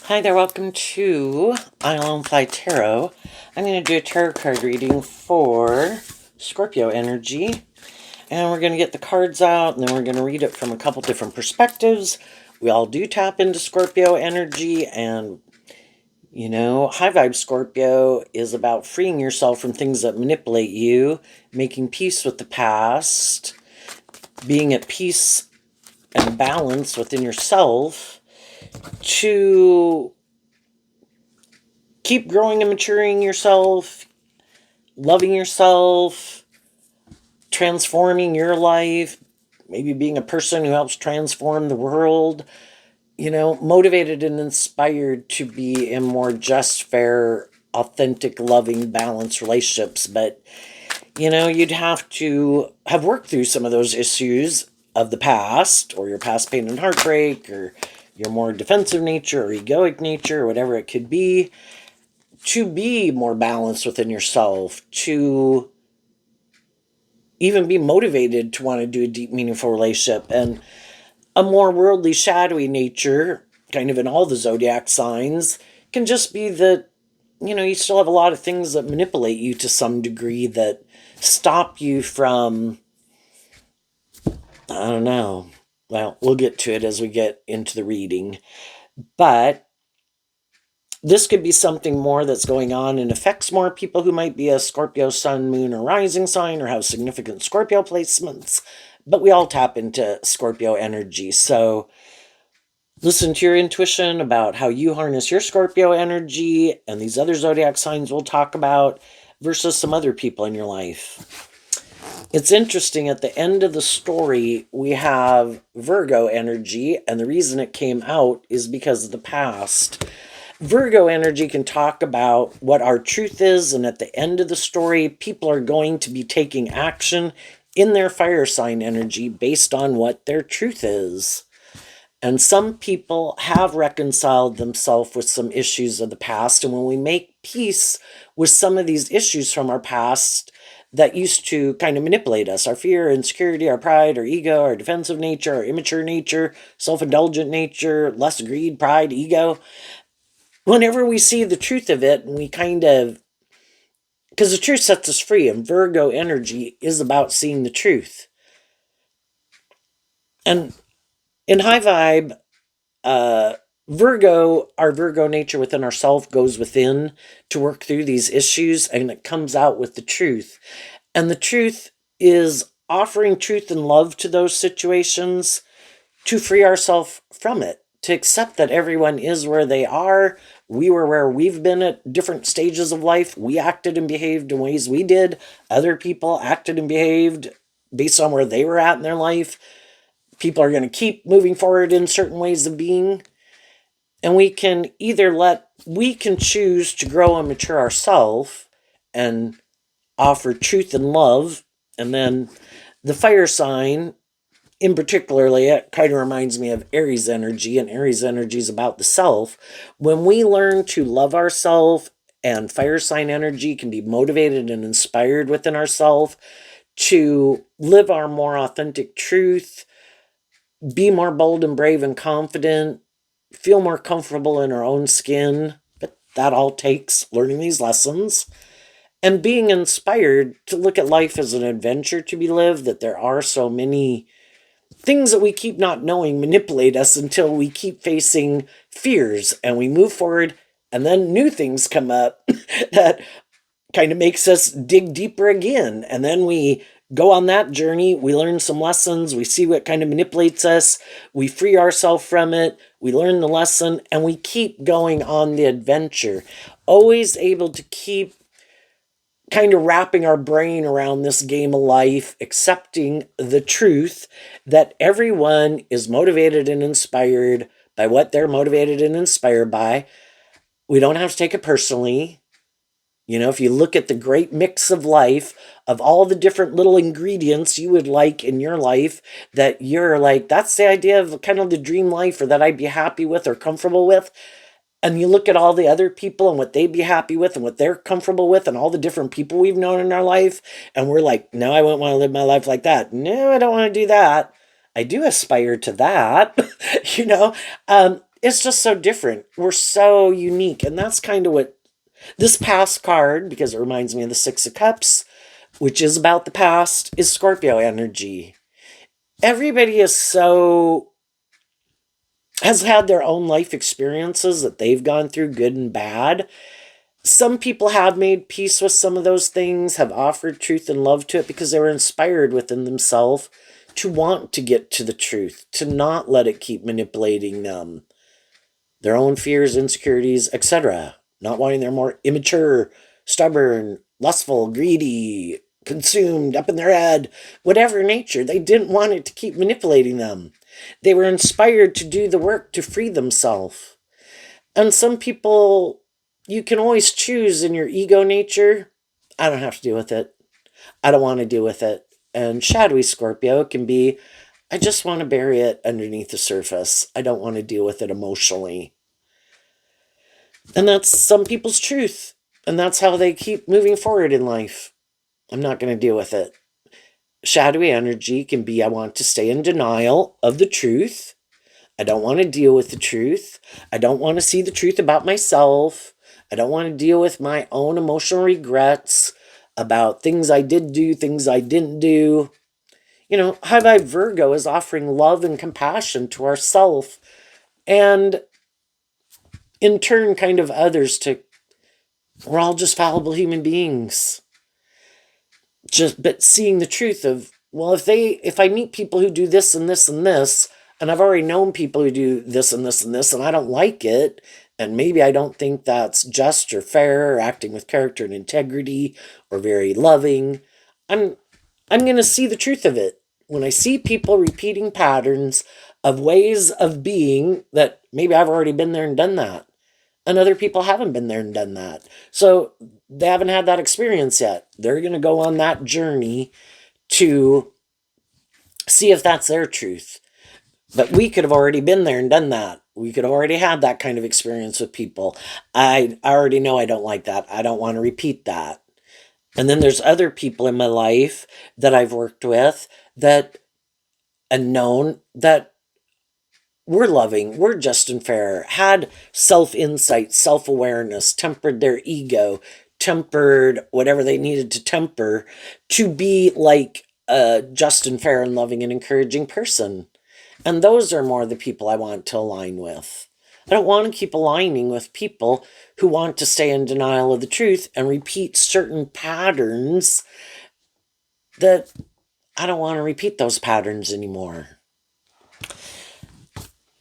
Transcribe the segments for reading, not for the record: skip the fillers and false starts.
Hi there, welcome to Island Fly Tarot. I'm going to do a tarot card reading for Scorpio energy. And we're going to get the cards out, and then we're going to read it from a couple different perspectives. We all do tap into Scorpio energy, and, high vibe Scorpio is about freeing yourself from things that manipulate you, making peace with the past, being at peace and balance within yourself, to keep growing and maturing yourself, loving yourself, transforming your life, maybe being a person who helps transform the world, motivated and inspired to be in more just, fair, authentic, loving, balanced relationships. But, you'd have to have worked through some of those issues of the past, or your past pain and heartbreak, or your more defensive nature or egoic nature, or whatever it could be, to be more balanced within yourself, to even be motivated to want to do a deep, meaningful relationship. And a more worldly, shadowy nature, kind of in all the zodiac signs, can just be that, you still have a lot of things that manipulate you to some degree, that stop you from, I don't know. Well, we'll get to it as we get into the reading. But this could be something more that's going on and affects more people who might be a Scorpio sun, moon, or rising sign, or have significant Scorpio placements. But we all tap into Scorpio energy. So listen to your intuition about how you harness your Scorpio energy and these other zodiac signs we'll talk about versus some other people in your life. It's interesting, at the end of the story, we have Virgo energy, and the reason it came out is because of the past. Virgo energy can talk about what our truth is, and at the end of the story, people are going to be taking action in their fire sign energy based on what their truth is. And some people have reconciled themselves with some issues of the past, and when we make peace with some of these issues from our past that used to kind of manipulate us, our fear, insecurity, our pride, our ego, our defensive nature, our immature nature, self-indulgent nature, less greed, pride, ego, whenever we see the truth of it, and we kind of, because the truth sets us free, and Virgo energy is about seeing the truth. And in high vibe, our Virgo nature within ourself goes within to work through these issues, and it comes out with the truth. And the truth is offering truth and love to those situations to free ourselves from it, to accept that everyone is where they are. We were where we've been at different stages of life. We acted and behaved in ways we did. Other people acted and behaved based on where they were at in their life. People are going to keep moving forward in certain ways of being. And we can choose to grow and mature ourselves and offer truth and love. And then the fire sign, in particularly, it kind of reminds me of Aries energy, and Aries energy is about the self. When we learn to love ourselves, and fire sign energy can be motivated and inspired within ourselves to live our more authentic truth, be more bold and brave and confident, feel more comfortable in our own skin. But that all takes learning these lessons and being inspired to look at life as an adventure to be lived, that there are so many things that we keep not knowing manipulate us until we keep facing fears and we move forward, and then new things come up that kind of makes us dig deeper again. And then we go on that journey, we learn some lessons, we see what kind of manipulates us, we free ourselves from it, we learn the lesson, and we keep going on the adventure. Always able to keep kind of wrapping our brain around this game of life, accepting the truth that everyone is motivated and inspired by what they're motivated and inspired by. We don't have to take it personally. If you look at the great mix of life, of all the different little ingredients you would like in your life, that you're like, that's the idea of kind of the dream life, or that I'd be happy with or comfortable with. And you look at all the other people and what they'd be happy with and what they're comfortable with, and all the different people we've known in our life. And we're like, no, I wouldn't want to live my life like that. No, I don't want to do that. I do aspire to that. It's just so different. We're so unique. And that's kind of what this past card, because it reminds me of the Six of Cups, which is about the past, is Scorpio energy. Everybody has had their own life experiences that they've gone through, good and bad. Some people have made peace with some of those things, have offered truth and love to it because they were inspired within themselves to want to get to the truth, to not let it keep manipulating them, their own fears, insecurities, etc. Not wanting they're more immature, stubborn, lustful, greedy, consumed, up in their head, whatever nature. They didn't want it to keep manipulating them. They were inspired to do the work to free themselves. And some people, you can always choose in your ego nature, I don't have to deal with it. I don't want to deal with it. And shadowy Scorpio can be, I just want to bury it underneath the surface. I don't want to deal with it emotionally. And that's some people's truth. And that's how they keep moving forward in life. I'm not going to deal with it. Shadowy energy can be, I want to stay in denial of the truth. I don't want to deal with the truth. I don't want to see the truth about myself. I don't want to deal with my own emotional regrets about things I did do, things I didn't do. You know, High Vibe Virgo is offering love and compassion to ourself and in turn kind of others to, we're all just fallible human beings. But seeing the truth of, well, if I meet people who do this and this and this, and I've already known people who do this and this and this, and I don't like it, and maybe I don't think that's just or fair or acting with character and integrity or very loving, I'm going to see the truth of it. When I see people repeating patterns of ways of being that maybe I've already been there and done that, and other people haven't been there and done that. So they haven't had that experience yet. They're going to go on that journey to see if that's their truth. But we could have already been there and done that. We could have already had that kind of experience with people. I already know I don't like that. I don't want to repeat that. And then there's other people in my life that I've worked with that and known that were loving, were just and fair, had self-insight, self-awareness, tempered their ego, tempered whatever they needed to temper to be like a just and fair and loving and encouraging person. And those are more the people I want to align with. I don't want to keep aligning with people who want to stay in denial of the truth and repeat certain patterns that I don't want to repeat those patterns anymore.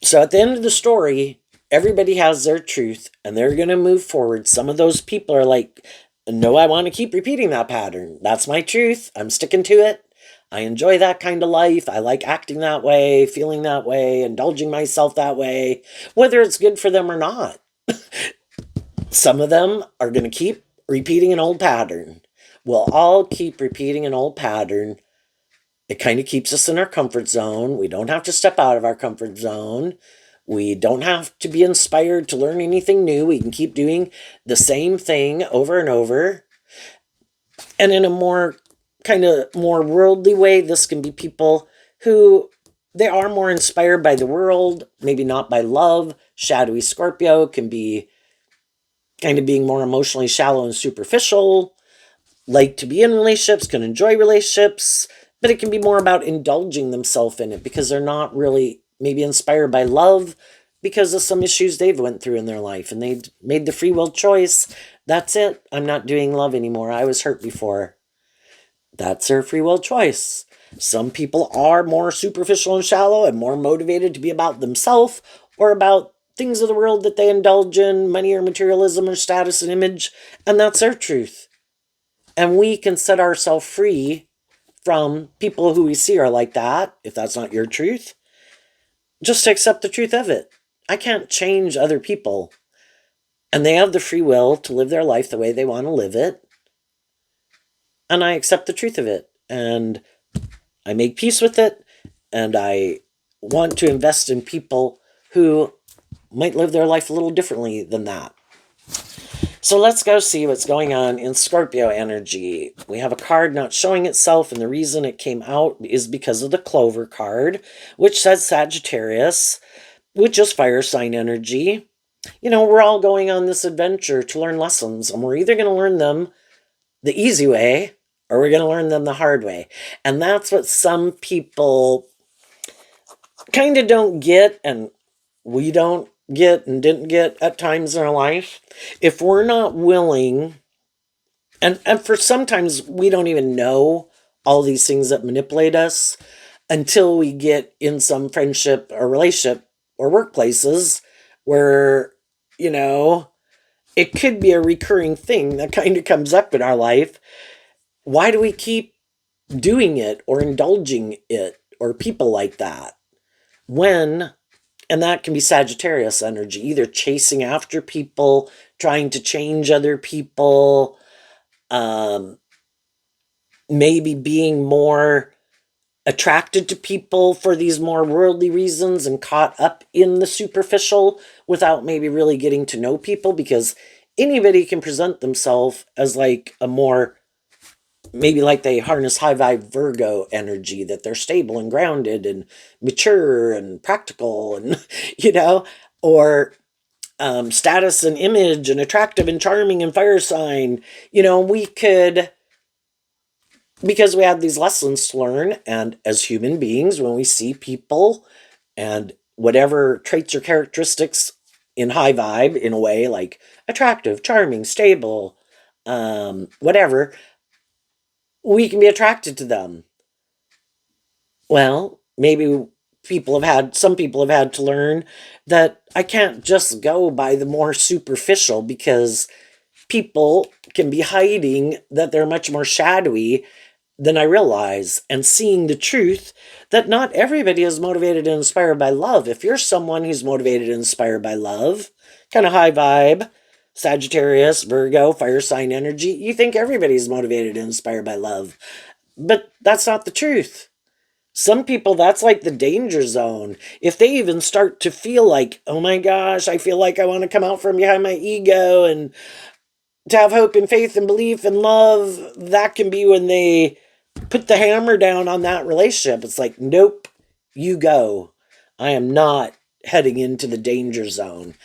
So at the end of the story, everybody has their truth and they're going to move forward. Some of those people are like, no, I want to keep repeating that pattern. That's my truth. I'm sticking to it. I enjoy that kind of life. I like acting that way, feeling that way, indulging myself that way, whether it's good for them or not. Some of them are going to keep repeating an old pattern. We'll all keep repeating an old pattern. It kind of keeps us in our comfort zone. We don't have to step out of our comfort zone. We don't have to be inspired to learn anything new. We can keep doing the same thing over and over. And in a more worldly way, this can be people who they are more inspired by the world, maybe not by love. Shadowy Scorpio can be kind of being more emotionally shallow and superficial, like to be in relationships, can enjoy relationships, but it can be more about indulging themselves in it because they're not really maybe inspired by love because of some issues they've went through in their life and they made the free will choice. That's it. I'm not doing love anymore. I was hurt before. That's their free will choice. Some people are more superficial and shallow and more motivated to be about themselves or about things of the world that they indulge in, money or materialism or status and image, and that's their truth. And we can set ourselves free from people who we see are like that, if that's not your truth, just to accept the truth of it. I can't change other people. And they have the free will to live their life the way they want to live it. And I accept the truth of it. And I make peace with it. And I want to invest in people who might live their life a little differently than that. So let's go see what's going on in Scorpio energy. We have a card not showing itself, and the reason it came out is because of the Clover card, which says Sagittarius. which is fire sign energy. We're all going on this adventure to learn lessons, and we're either going to learn them the easy way or we're going to learn them the hard way. And that's what some people kind of don't get, and we don't get and didn't get at times in our life. If we're not willing, and for sometimes we don't even know all these things that manipulate us until we get in some friendship or relationship or workplaces where, you know, it could be a recurring thing that kind of comes up in our life. Why do we keep doing it or indulging it or people like that? And that can be Sagittarius energy, either chasing after people, trying to change other people, um, maybe being more attracted to people for these more worldly reasons and caught up in the superficial without maybe really getting to know people, because anybody can present themselves as like a more, maybe like they harness high vibe Virgo energy, that they're stable and grounded and mature and practical and, or status and image and attractive and charming and fire sign. We could, because we have these lessons to learn, and as human beings, when we see people and whatever traits or characteristics in high vibe, in a way like attractive, charming, stable, whatever, we can be attracted to them. Well, maybe some people have had to learn that I can't just go by the more superficial, because people can be hiding that they're much more shadowy than I realize, and seeing the truth that not everybody is motivated and inspired by love. If you're someone who's motivated and inspired by love, kind of high vibe, Sagittarius, Virgo, fire sign energy, you think everybody's motivated and inspired by love. But that's not the truth. Some people, that's like the danger zone. If they even start to feel like, oh my gosh, I feel like I want to come out from behind my ego and to have hope and faith and belief and love, that can be when they put the hammer down on that relationship. It's like, nope, you go. I am not heading into the danger zone.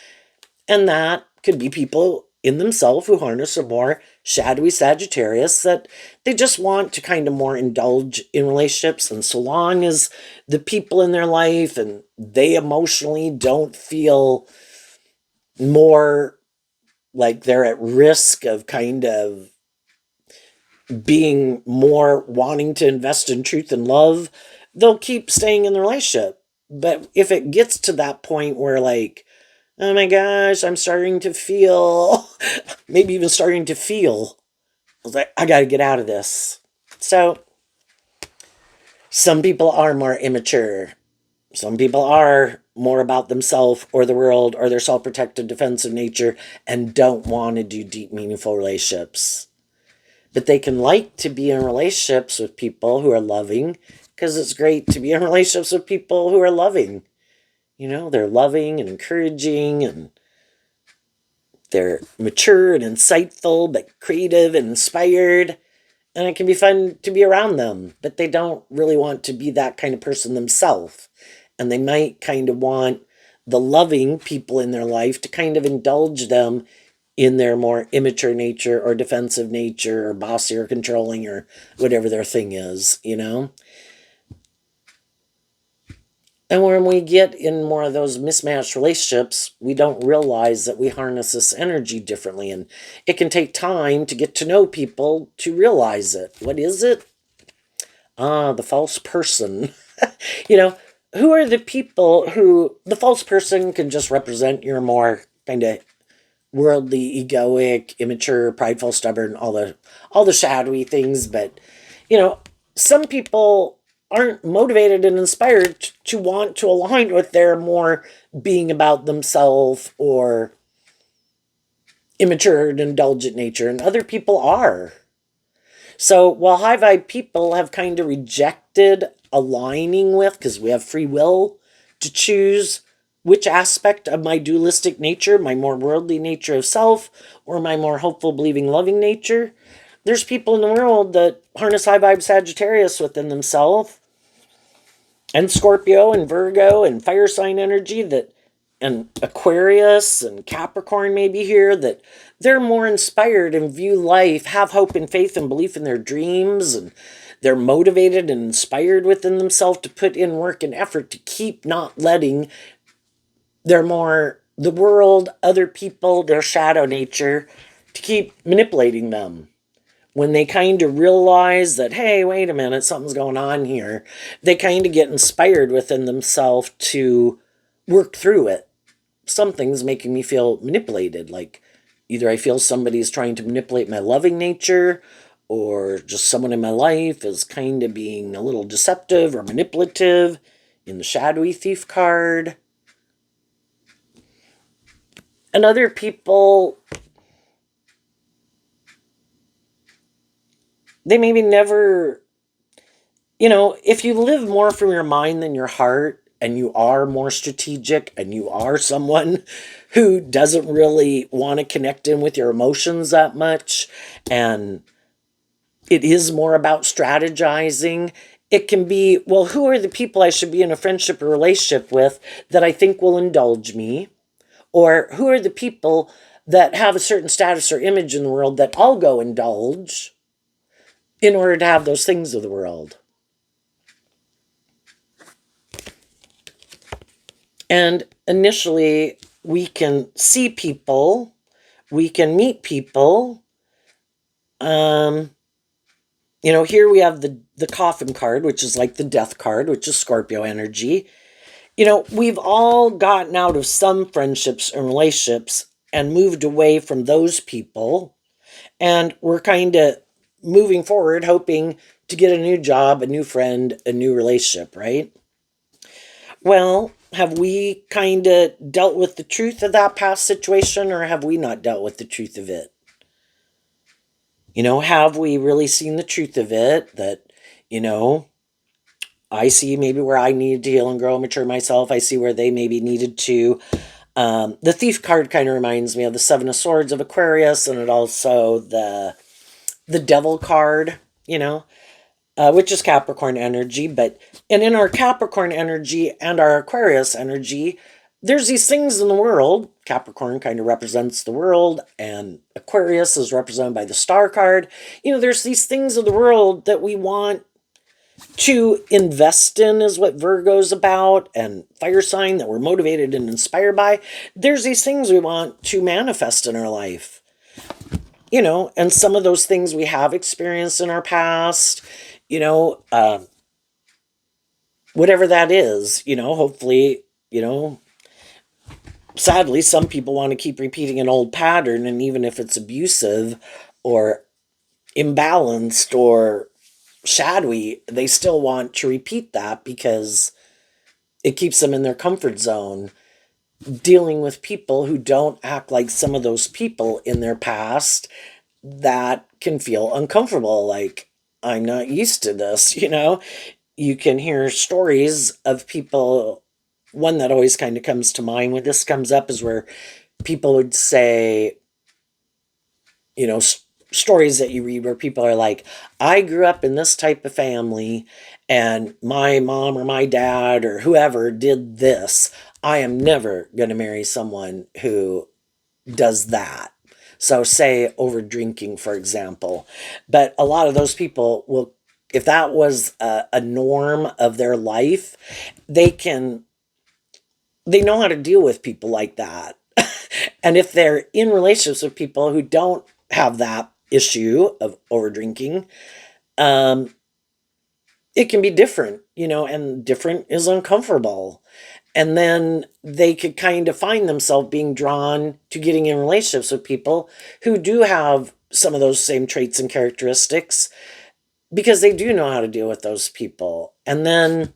And that could be people in themselves who harness a more shadowy Sagittarius, that they just want to kind of more indulge in relationships. And so long as the people in their life and they emotionally don't feel more like they're at risk of kind of being more wanting to invest in truth and love, they'll keep staying in the relationship. But if it gets to that point where, like, oh my gosh, I'm starting to feel, maybe even starting to feel, like, I got to get out of this. So, some people are more immature. Some people are more about themselves or the world or their self-protective defensive nature and don't want to do deep, meaningful relationships. But they can like to be in relationships with people who are loving, because it's great to be in relationships with people who are loving. They're loving and encouraging, and they're mature and insightful, but creative and inspired. And it can be fun to be around them, but they don't really want to be that kind of person themselves. And they might kind of want the loving people in their life to kind of indulge them in their more immature nature or defensive nature or bossy or controlling or whatever their thing is. And when we get in more of those mismatched relationships, we don't realize that we harness this energy differently. And it can take time to get to know people to realize it. What is it? The false person. Who are the people who, the false person can just represent your more kind of worldly, egoic, immature, prideful, stubborn, all the shadowy things. But some people aren't motivated and inspired to want to align with their more being about themselves or immature and indulgent nature, and other people are. So while high vibe people have kind of rejected aligning with, because we have free will to choose which aspect of my dualistic nature, my more worldly nature of self, or my more hopeful, believing, loving nature, there's people in the world that harness high vibe Sagittarius within themselves, and Scorpio and Virgo and fire sign energy, that and Aquarius and Capricorn maybe here, that they're more inspired and view life, have hope and faith and belief in their dreams, and they're motivated and inspired within themselves to put in work and effort to keep not letting the world, other people, their shadow nature, to keep manipulating them. When they kind of realize that, hey, wait a minute, something's going on here, they kind of get inspired within themselves to work through it. Something's making me feel manipulated. Like either I feel somebody's trying to manipulate my loving nature, or just someone in my life is kind of being a little deceptive or manipulative in the shadowy thief card. And other people, they maybe never, if you live more from your mind than your heart, and you are more strategic, and you are someone who doesn't really want to connect in with your emotions that much, and it is more about strategizing, it can be, well, who are the people I should be in a friendship or relationship with that I think will indulge me? Or who are the people that have a certain status or image in the world that I'll go indulge in order to have those things of the world? And initially, we can see people, we can meet people. Here we have the coffin card, which is like the death card, which is Scorpio energy. We've all gotten out of some friendships and relationships and moved away from those people. And we're kind of moving forward, hoping to get a new job, a new friend, a new relationship, right? Well, have we kind of dealt with the truth of that past situation, or have we not dealt with the truth of it? Have we really seen the truth of it? That, I see maybe where I needed to heal and grow and mature myself. I see where they maybe needed to. The Thief card kind of reminds me of the Seven of Swords of Aquarius, and it also the Devil card, which is Capricorn energy. And in our Capricorn energy and our Aquarius energy, there's these things in the world. Capricorn kind of represents the world, and Aquarius is represented by the Star card. There's these things of the world that we want to invest in, is what Virgo's about, and fire sign that we're motivated and inspired by. There's these things we want to manifest in our life. And some of those things we have experienced in our past, whatever that is, hopefully, sadly, some people want to keep repeating an old pattern, and even if it's abusive or imbalanced or shadowy, they still want to repeat that because it keeps them in their comfort zone, dealing with people who don't act like some of those people in their past. That can feel uncomfortable. Like, I'm not used to this. You can hear stories of people. One that always kind of comes to mind when this comes up is where people would say, stories that you read where people are like, I grew up in this type of family, and my mom or my dad or whoever did this. I am never going to marry someone who does that. So say over drinking, for example. But a lot of those people will, if that was a norm of their life, they know how to deal with people like that. And if they're in relationships with people who don't have that issue of over drinking, it can be different, and different is uncomfortable. And then they could kind of find themselves being drawn to getting in relationships with people who do have some of those same traits and characteristics, because they do know how to deal with those people. And then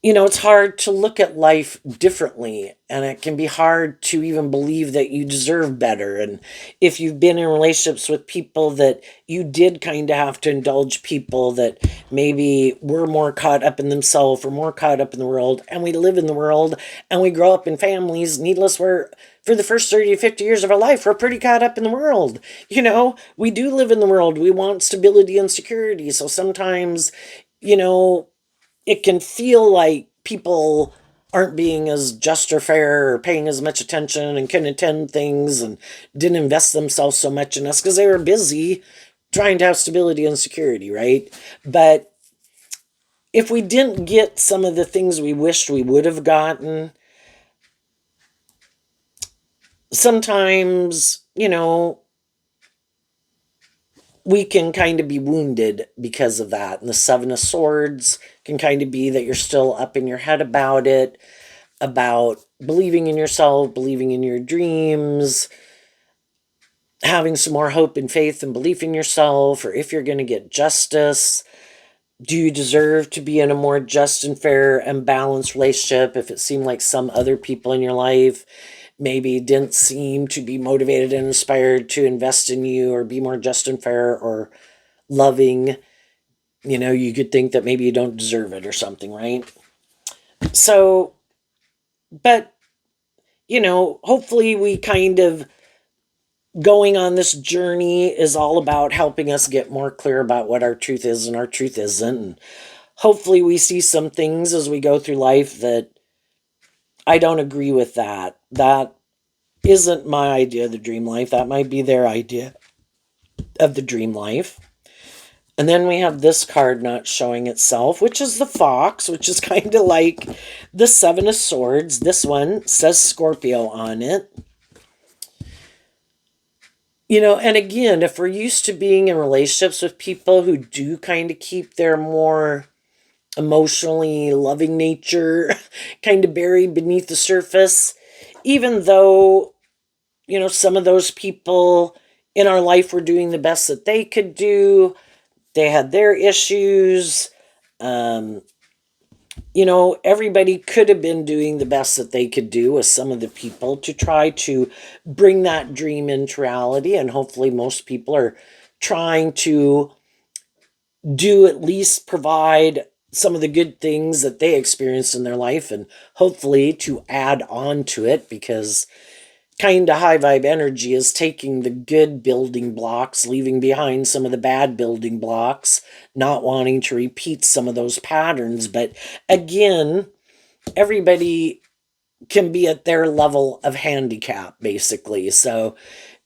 it's hard to look at life differently, and it can be hard to even believe that you deserve better. And if you've been in relationships with people that you did kind of have to indulge people that maybe were more caught up in themselves or more caught up in the world, and we live in the world and we grow up in families, needless, where for the first 30 to 50 years of our life, we're pretty caught up in the world. We do live in the world. We want stability and security. So sometimes, you know, it can feel like people aren't being as just or fair or paying as much attention and can attend things and didn't invest themselves so much in us because they were busy trying to have stability and security, right? But if we didn't get some of the things we wished we would have gotten, sometimes, we can kind of be wounded because of that. And the Seven of Swords can kind of be that you're still up in your head about it, about believing in yourself, believing in your dreams, having some more hope and faith and belief in yourself, or if you're going to get justice. Do you deserve to be in a more just and fair and balanced relationship if it seemed like some other people in your life maybe didn't seem to be motivated and inspired to invest in you or be more just and fair or loving? You could think that maybe you don't deserve it or something, right? So, but, hopefully we kind of going on this journey is all about helping us get more clear about what our truth is and our truth isn't. And hopefully we see some things as we go through life that I don't agree with that. That isn't my idea of the dream life. That might be their idea of the dream life. And then we have this card not showing itself, which is the Fox, which is kind of like the Seven of Swords. This one says Scorpio on it. And again, if we're used to being in relationships with people who do kind of keep their more emotionally loving nature kind of buried beneath the surface, even though, some of those people in our life were doing the best that they could do, they had their issues. Everybody could have been doing the best that they could do with some of the people to try to bring that dream into reality. And hopefully most people are trying to do at least provide some of the good things that they experienced in their life and hopefully to add on to it, because kind of high vibe energy is taking the good building blocks, leaving behind some of the bad building blocks, not wanting to repeat some of those patterns. But again, everybody can be at their level of handicap, basically. So,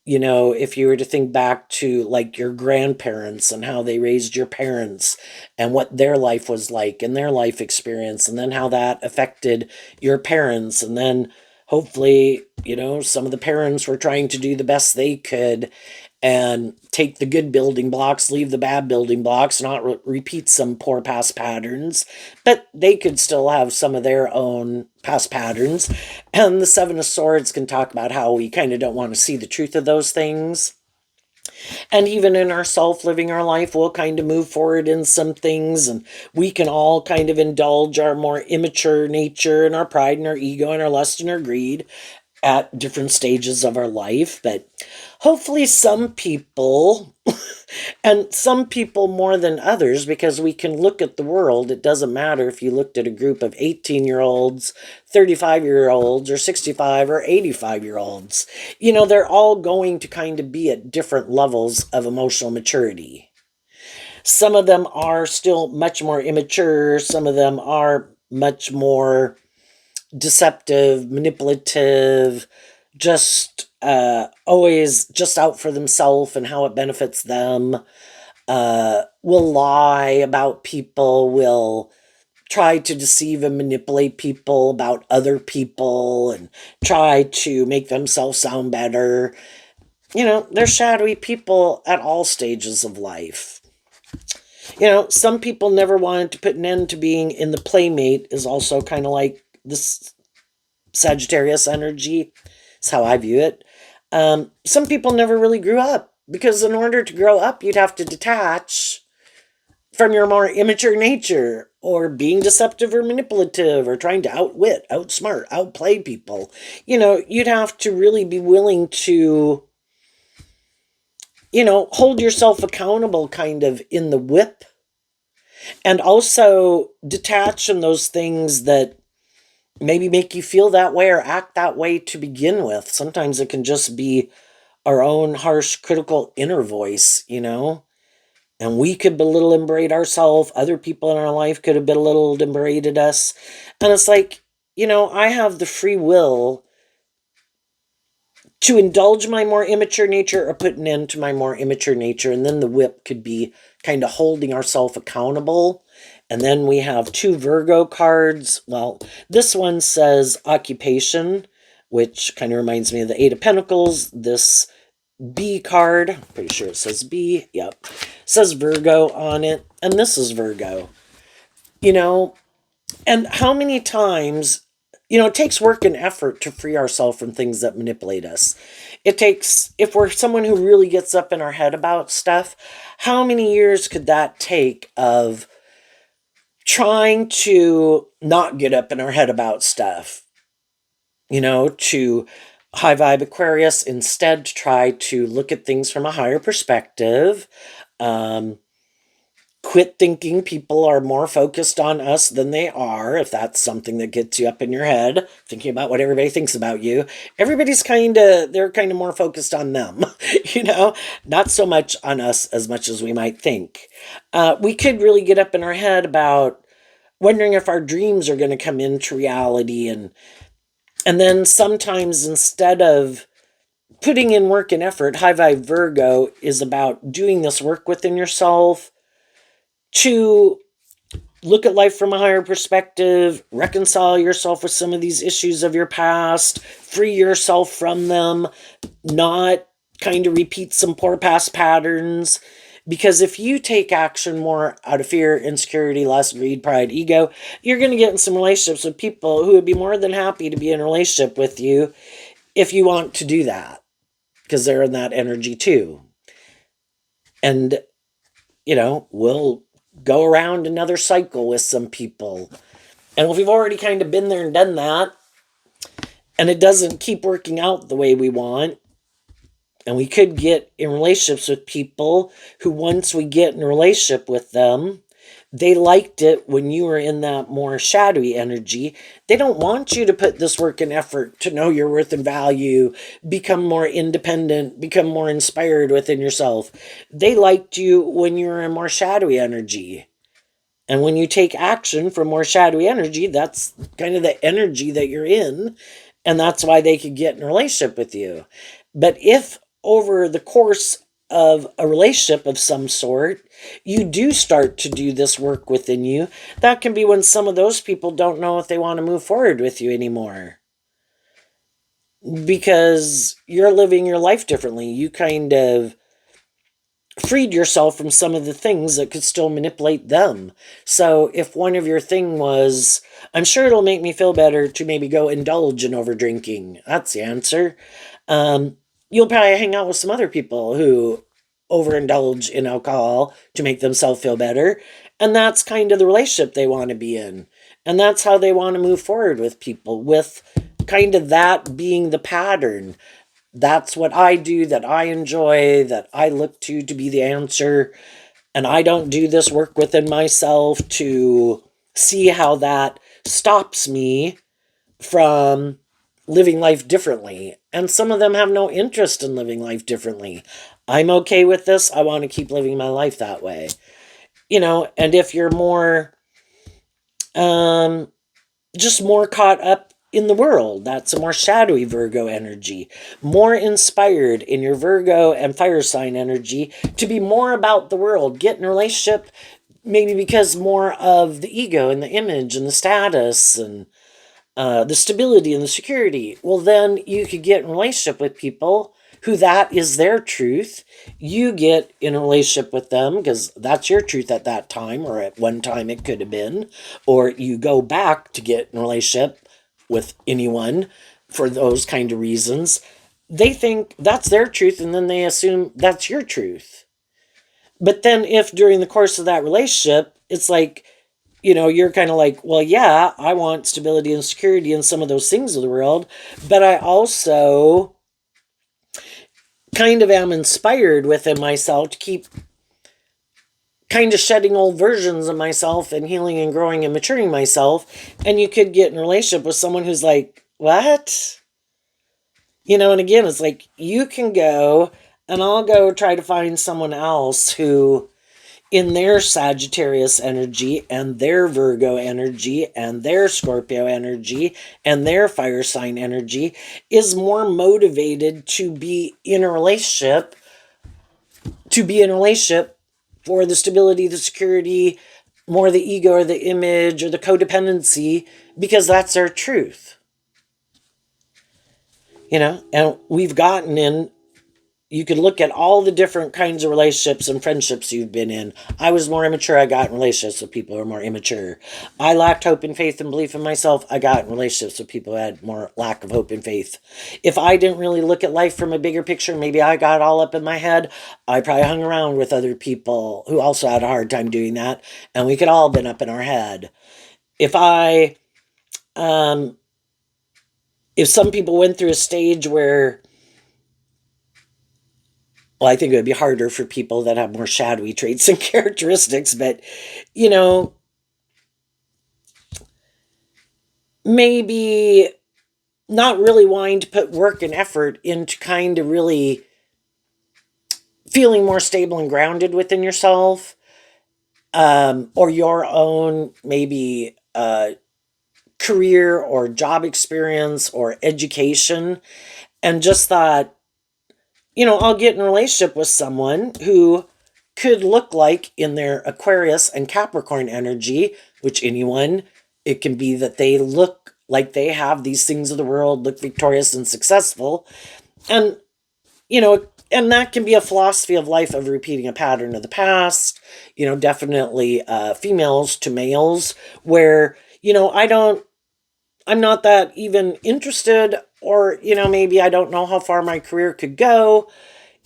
if you were to think back to like your grandparents and how they raised your parents and what their life was like and their life experience, and then how that affected your parents, and then hopefully, some of the parents were trying to do the best they could and take the good building blocks, leave the bad building blocks, not repeat some poor past patterns, but they could still have some of their own past patterns. And the Seven of Swords can talk about how we kind of don't want to see the truth of those things. And even in ourself living our life, we'll kind of move forward in some things, and we can all kind of indulge our more immature nature and our pride and our ego and our lust and our greed at different stages of our life. But hopefully some people, and some people more than others, because we can look at the world. It doesn't matter if you looked at a group of 18-year-olds, 35-year-olds, or 65 or 85-year-olds. They're all going to kind of be at different levels of emotional maturity. Some of them are still much more immature. Some of them are much more deceptive, manipulative, just always just out for themselves and how it benefits them, will lie about people, will try to deceive and manipulate people about other people and try to make themselves sound better. They're shadowy people at all stages of life. Some people never wanted to put an end to being in the playmate is also kind of like this Sagittarius energy. Is how I view it. Some people never really grew up, because in order to grow up, you'd have to detach from your more immature nature, or being deceptive or manipulative, or trying to outwit, outsmart, outplay people. You'd have to really be willing to, hold yourself accountable kind of in the whip, and also detach from those things that maybe make you feel that way or act that way to begin with. Sometimes it can just be our own harsh, critical inner voice, and we could belittle and berate ourselves. Other people in our life could have belittled and berated us. And it's like, I have the free will to indulge my more immature nature or put an end to my more immature nature. And then the whip could be kind of holding ourselves accountable. And then we have 2 Virgo cards. Well, this one says occupation, which kind of reminds me of the 8 of Pentacles. This B card, I'm pretty sure it says B. Yep. It says Virgo on it. And this is Virgo. And how many times, it takes work and effort to free ourselves from things that manipulate us. It takes, if we're someone who really gets up in our head about stuff, how many years could that take of trying to not get up in our head about stuff? To high vibe Aquarius, instead try to look at things from a higher perspective. Quit thinking people are more focused on us than they are, if that's something that gets you up in your head, thinking about what everybody thinks about you. Everybody's they're kind of more focused on them, not so much on us as much as we might think. We could really get up in our head about wondering if our dreams are going to come into reality, and then sometimes instead of putting in work and effort, high vibe Virgo is about doing this work within yourself to look at life from a higher perspective, reconcile yourself with some of these issues of your past, free yourself from them, not kind of repeat some poor past patterns. Because if you take action more out of fear, insecurity, lust, greed, pride, ego, you're going to get in some relationships with people who would be more than happy to be in a relationship with you if you want to do that, because they're in that energy too. And, we'll go around another cycle with some people. And if we've already kind of been there and done that, and it doesn't keep working out the way we want, and we could get in relationships with people who, once we get in a relationship with them, they liked it when you were in that more shadowy energy. They don't want you to put this work and effort to know your worth and value, become more independent, become more inspired within yourself. They liked you when you were in more shadowy energy. And when you take action from more shadowy energy, that's kind of the energy that you're in. And that's why they could get in a relationship with you. But if over the course of a relationship of some sort, you do start to do this work within you, that can be when some of those people don't know if they want to move forward with you anymore. Because you're living your life differently. You kind of freed yourself from some of the things that could still manipulate them. So if one of your thing was, I'm sure it'll make me feel better to maybe go indulge in over drinking, that's the answer. You'll probably hang out with some other people who overindulge in alcohol to make themselves feel better. And that's kind of the relationship they want to be in. And that's how they want to move forward with people, with kind of that being the pattern. That's what I do, that I enjoy, that I look to be the answer. And I don't do this work within myself to see how that stops me from living life differently. And some of them have no interest in living life differently. I'm okay with this. I want to keep living my life that way. And if you're more, just more caught up in the world, that's a more shadowy Virgo energy, more inspired in your Virgo and fire sign energy to be more about the world, get in a relationship, maybe because more of the ego and the image and the status and the stability and the security. Well, then you could get in a relationship with people who that is their truth. You get in a relationship with them because that's your truth at that time, or at one time it could have been, or you go back to get in a relationship with anyone for those kind of reasons. They think that's their truth, and then they assume that's your truth. But then if during the course of that relationship, it's like, you're kind of like, well, yeah, I want stability and security in some of those things of the world, but I also kind of am inspired within myself to keep kind of shedding old versions of myself and healing and growing and maturing myself. And you could get in a relationship with someone who's like, what? And again, it's like, you can go and I'll go try to find someone else who, in their Sagittarius energy and their Virgo energy and their Scorpio energy and their fire sign energy, is more motivated to be in a relationship, for the stability, the security, more the ego or the image or the codependency, because that's our truth. And we've gotten in, you could look at all the different kinds of relationships and friendships you've been in. I was more immature. I got in relationships with people who are more immature. I lacked hope and faith and belief in myself. I got in relationships with people who had more lack of hope and faith. If I didn't really look at life from a bigger picture, maybe I got all up in my head, I probably hung around with other people who also had a hard time doing that. And we could all have been up in our head. If some people went through a stage where, well, I think it would be harder for people that have more shadowy traits and characteristics, but, maybe not really wanting to put work and effort into kind of really feeling more stable and grounded within yourself, or your own maybe career or job experience or education, and just thought, I'll get in a relationship with someone who could look like, in their Aquarius and Capricorn energy, which anyone, it can be that they look like they have these things of the world, look victorious and successful. And, and that can be a philosophy of life of repeating a pattern of the past, definitely females to males, where, I'm not that even interested, or, maybe I don't know how far my career could go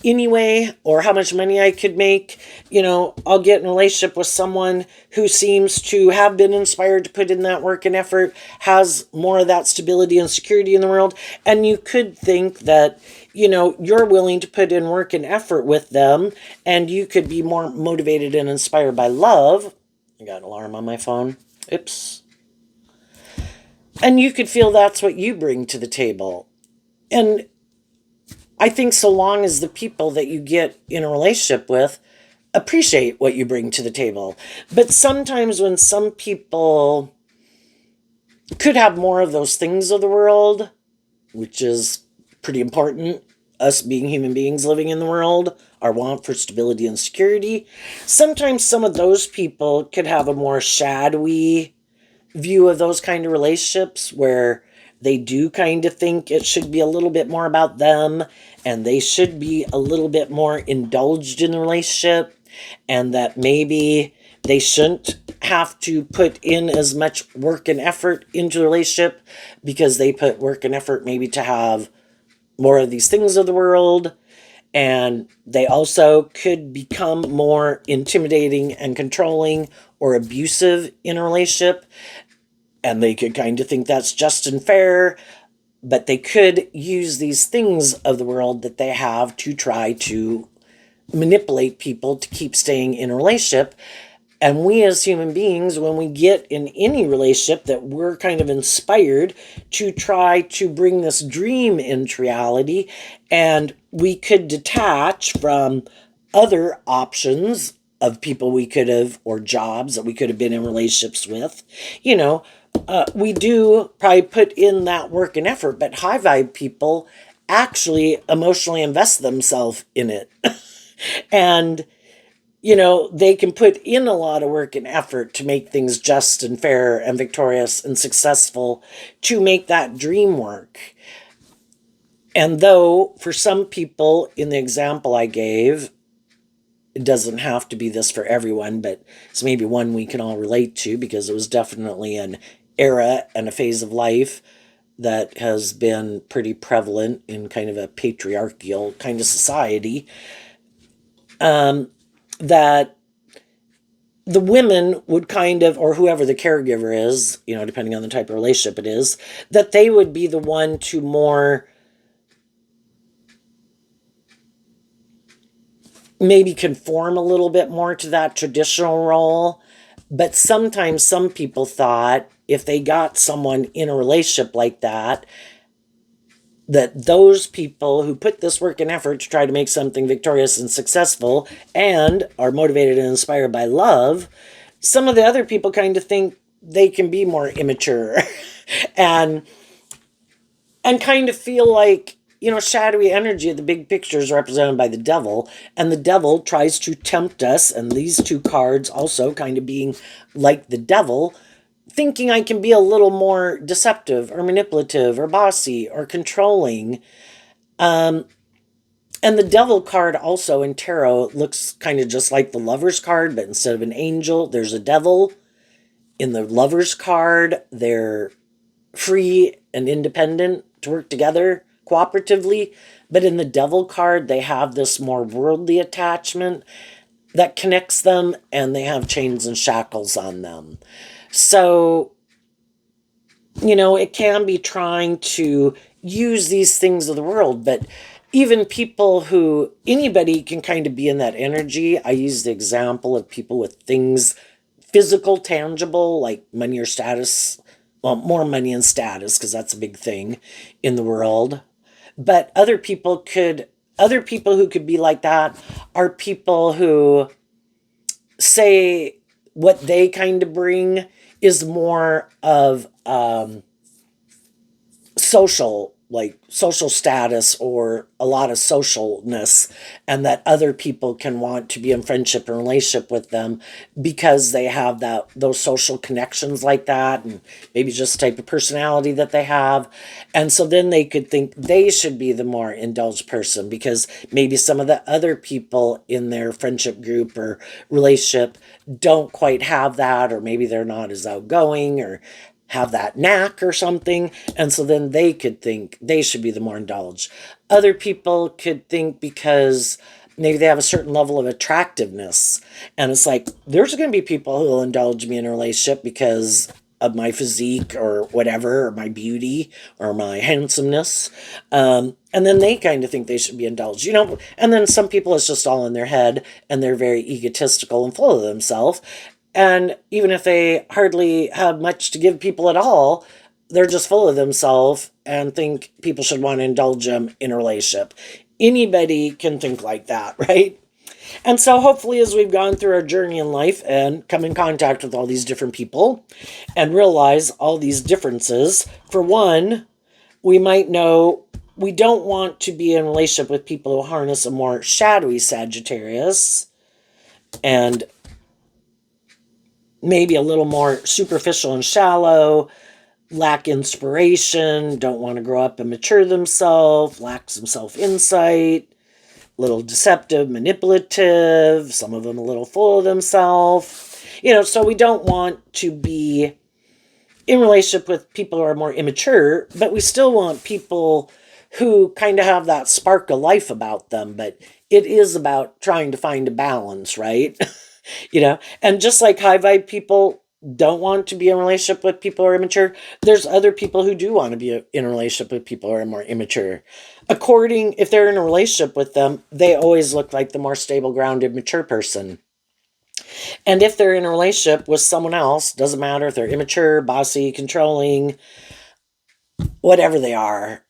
anyway, or how much money I could make. I'll get in a relationship with someone who seems to have been inspired to put in that work and effort, has more of that stability and security in the world. And you could think that, you're willing to put in work and effort with them, and you could be more motivated and inspired by love. I got an alarm on my phone. Oops. And you could feel that's what you bring to the table. And I think so long as the people that you get in a relationship with appreciate what you bring to the table. But sometimes when some people could have more of those things of the world, which is pretty important, us being human beings living in the world, our want for stability and security, sometimes some of those people could have a more shadowy view of those kind of relationships, where they do kind of think it should be a little bit more about them, and they should be a little bit more indulged in the relationship, and that maybe they shouldn't have to put in as much work and effort into the relationship, because they put work and effort maybe to have more of these things of the world. And they also could become more intimidating and controlling or abusive in a relationship. And they could kind of think that's just and fair, but they could use these things of the world that they have to try to manipulate people to keep staying in a relationship. And we as human beings, when we get in any relationship, that we're kind of inspired to try to bring this dream into reality, and we could detach from other options of people we could have, or jobs that we could have been in relationships with. We do probably put in that work and effort, but high vibe people actually emotionally invest themselves in it. And, they can put in a lot of work and effort to make things just and fair and victorious and successful, to make that dream work. And though for some people, in the example I gave, it doesn't have to be this for everyone, but it's maybe one we can all relate to, because it was definitely an era and a phase of life that has been pretty prevalent in kind of a patriarchal kind of society, that the women would kind of, or whoever the caregiver is, depending on the type of relationship it is, that they would be the one to more maybe conform a little bit more to that traditional role. But sometimes some people thought if they got someone in a relationship like that, that those people who put this work and effort to try to make something victorious and successful and are motivated and inspired by love, some of the other people kind of think they can be more immature and kind of feel like, shadowy energy of the big picture is represented by the devil, and the devil tries to tempt us, and these two cards also kind of being like the devil, thinking I can be a little more deceptive or manipulative or bossy or controlling. And the devil card also in tarot looks kind of just like the lover's card, but instead of an angel, there's a devil. In the lover's card, they're free and independent to work together cooperatively. But in the devil card, they have this more worldly attachment that connects them, and they have chains and shackles on them. So, it can be trying to use these things of the world, but even people anybody can kind of be in that energy. I use the example of people with things, physical, tangible, like money or status. Well, more money and status, because that's a big thing in the world. But other people who could be like that are people who say what they kind of bring is more of social status or a lot of socialness, and that other people can want to be in friendship and relationship with them because they have those social connections like that, and maybe just the type of personality that they have. And so then they could think they should be the more indulged person because maybe some of the other people in their friendship group or relationship don't quite have that, or maybe they're not as outgoing or have that knack or something, and so then they could think they should be the more indulged. Other people could think because maybe they have a certain level of attractiveness, and it's like, there's going to be people who will indulge me in a relationship because of my physique or whatever, or my beauty or my handsomeness, and then they kind of think they should be indulged, and then some people, it's just all in their head, and they're very egotistical and full of themselves. And even if they hardly have much to give people at all, they're just full of themselves and think people should want to indulge them in a relationship. Anybody can think like that, right? And so hopefully as we've gone through our journey in life and come in contact with all these different people and realize all these differences, for one, we might know we don't want to be in a relationship with people who harness a more shadowy Sagittarius and maybe a little more superficial and shallow, lack inspiration, don't want to grow up and mature themselves, lack some self-insight, little deceptive, manipulative, some of them a little full of themselves. So we don't want to be in relationship with people who are more immature, but we still want people who kind of have that spark of life about them. But it is about trying to find a balance, right? And just like high vibe people don't want to be in a relationship with people who are immature, there's other people who do want to be in a relationship with people who are more immature. If they're in a relationship with them, they always look like the more stable, grounded, mature person. And if they're in a relationship with someone else, doesn't matter if they're immature, bossy, controlling, whatever they are,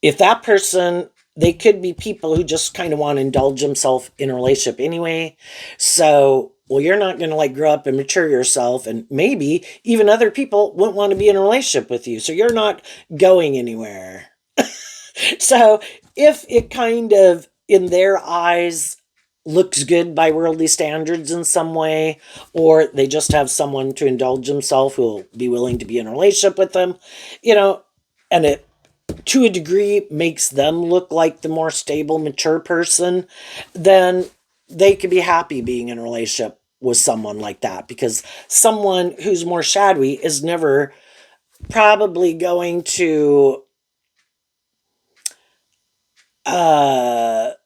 if that person, they could be people who just kind of want to indulge themselves in a relationship anyway. So, well, you're not going to grow up and mature yourself, and maybe even other people wouldn't want to be in a relationship with you. So you're not going anywhere. So if it kind of, in their eyes, looks good by worldly standards in some way, or they just have someone to indulge themselves who will be willing to be in a relationship with them, and it to a degree makes them look like the more stable, mature person, then they could be happy being in a relationship with someone like that, because someone who's more shadowy is never probably going to have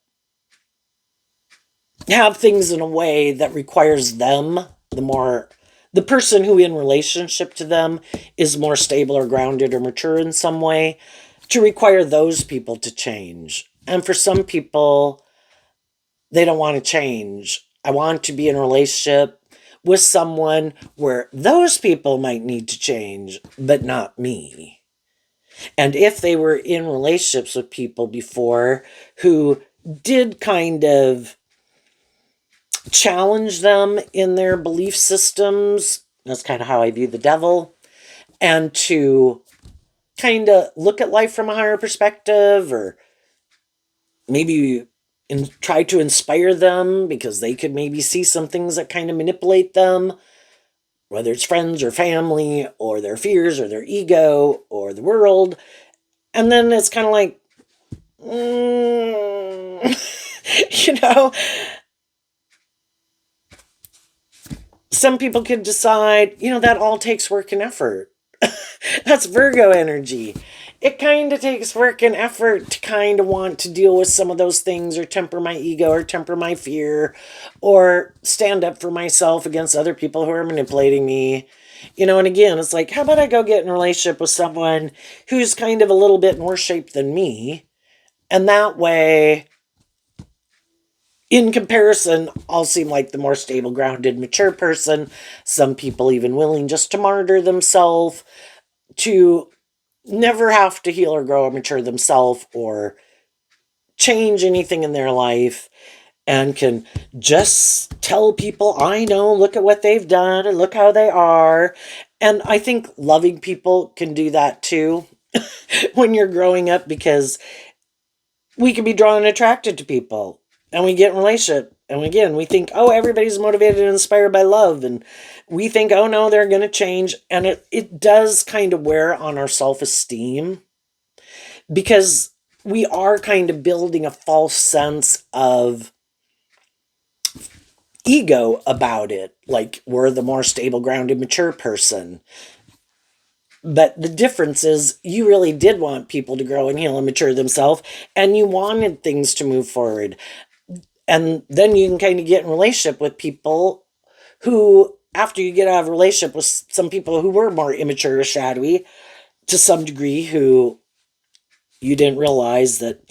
things in a way that requires them, the person who in relationship to them is more stable or grounded or mature in some way, to require those people to change. And for some people, they don't want to change. I want to be in a relationship with someone where those people might need to change, but not me. And if they were in relationships with people before who did kind of challenge them in their belief systems, that's kind of how I view the devil, and to kind of look at life from a higher perspective, or maybe try to inspire them because they could maybe see some things that kind of manipulate them, whether it's friends or family or their fears or their ego or the world. And then it's kind of like, you know, some people could decide, that all takes work and effort. That's Virgo energy. It kind of takes work and effort to kind of want to deal with some of those things, or temper my ego, or temper my fear, or stand up for myself against other people who are manipulating me. And again, it's like, how about I go get in a relationship with someone who's kind of a little bit more shaped than me? And that way, in comparison, I'll seem like the more stable, grounded, mature person. Some people even willing just to martyr themselves to never have to heal or grow or mature themselves or change anything in their life, and can just tell people, I know, look at what they've done and look how they are. And I think loving people can do that too when you're growing up, because we can be drawn and attracted to people, and we get in a relationship, and again, we think, oh, everybody's motivated and inspired by love, and we think, oh no, they're going to change. And it does kind of wear on our self-esteem, because we are kind of building a false sense of ego about it. Like, we're the more stable, grounded, mature person. But the difference is, you really did want people to grow and heal and mature themselves, and you wanted things to move forward. And then you can kind of get in a relationship with people who, after you get out of a relationship with some people who were more immature or shadowy to some degree, who you didn't realize that,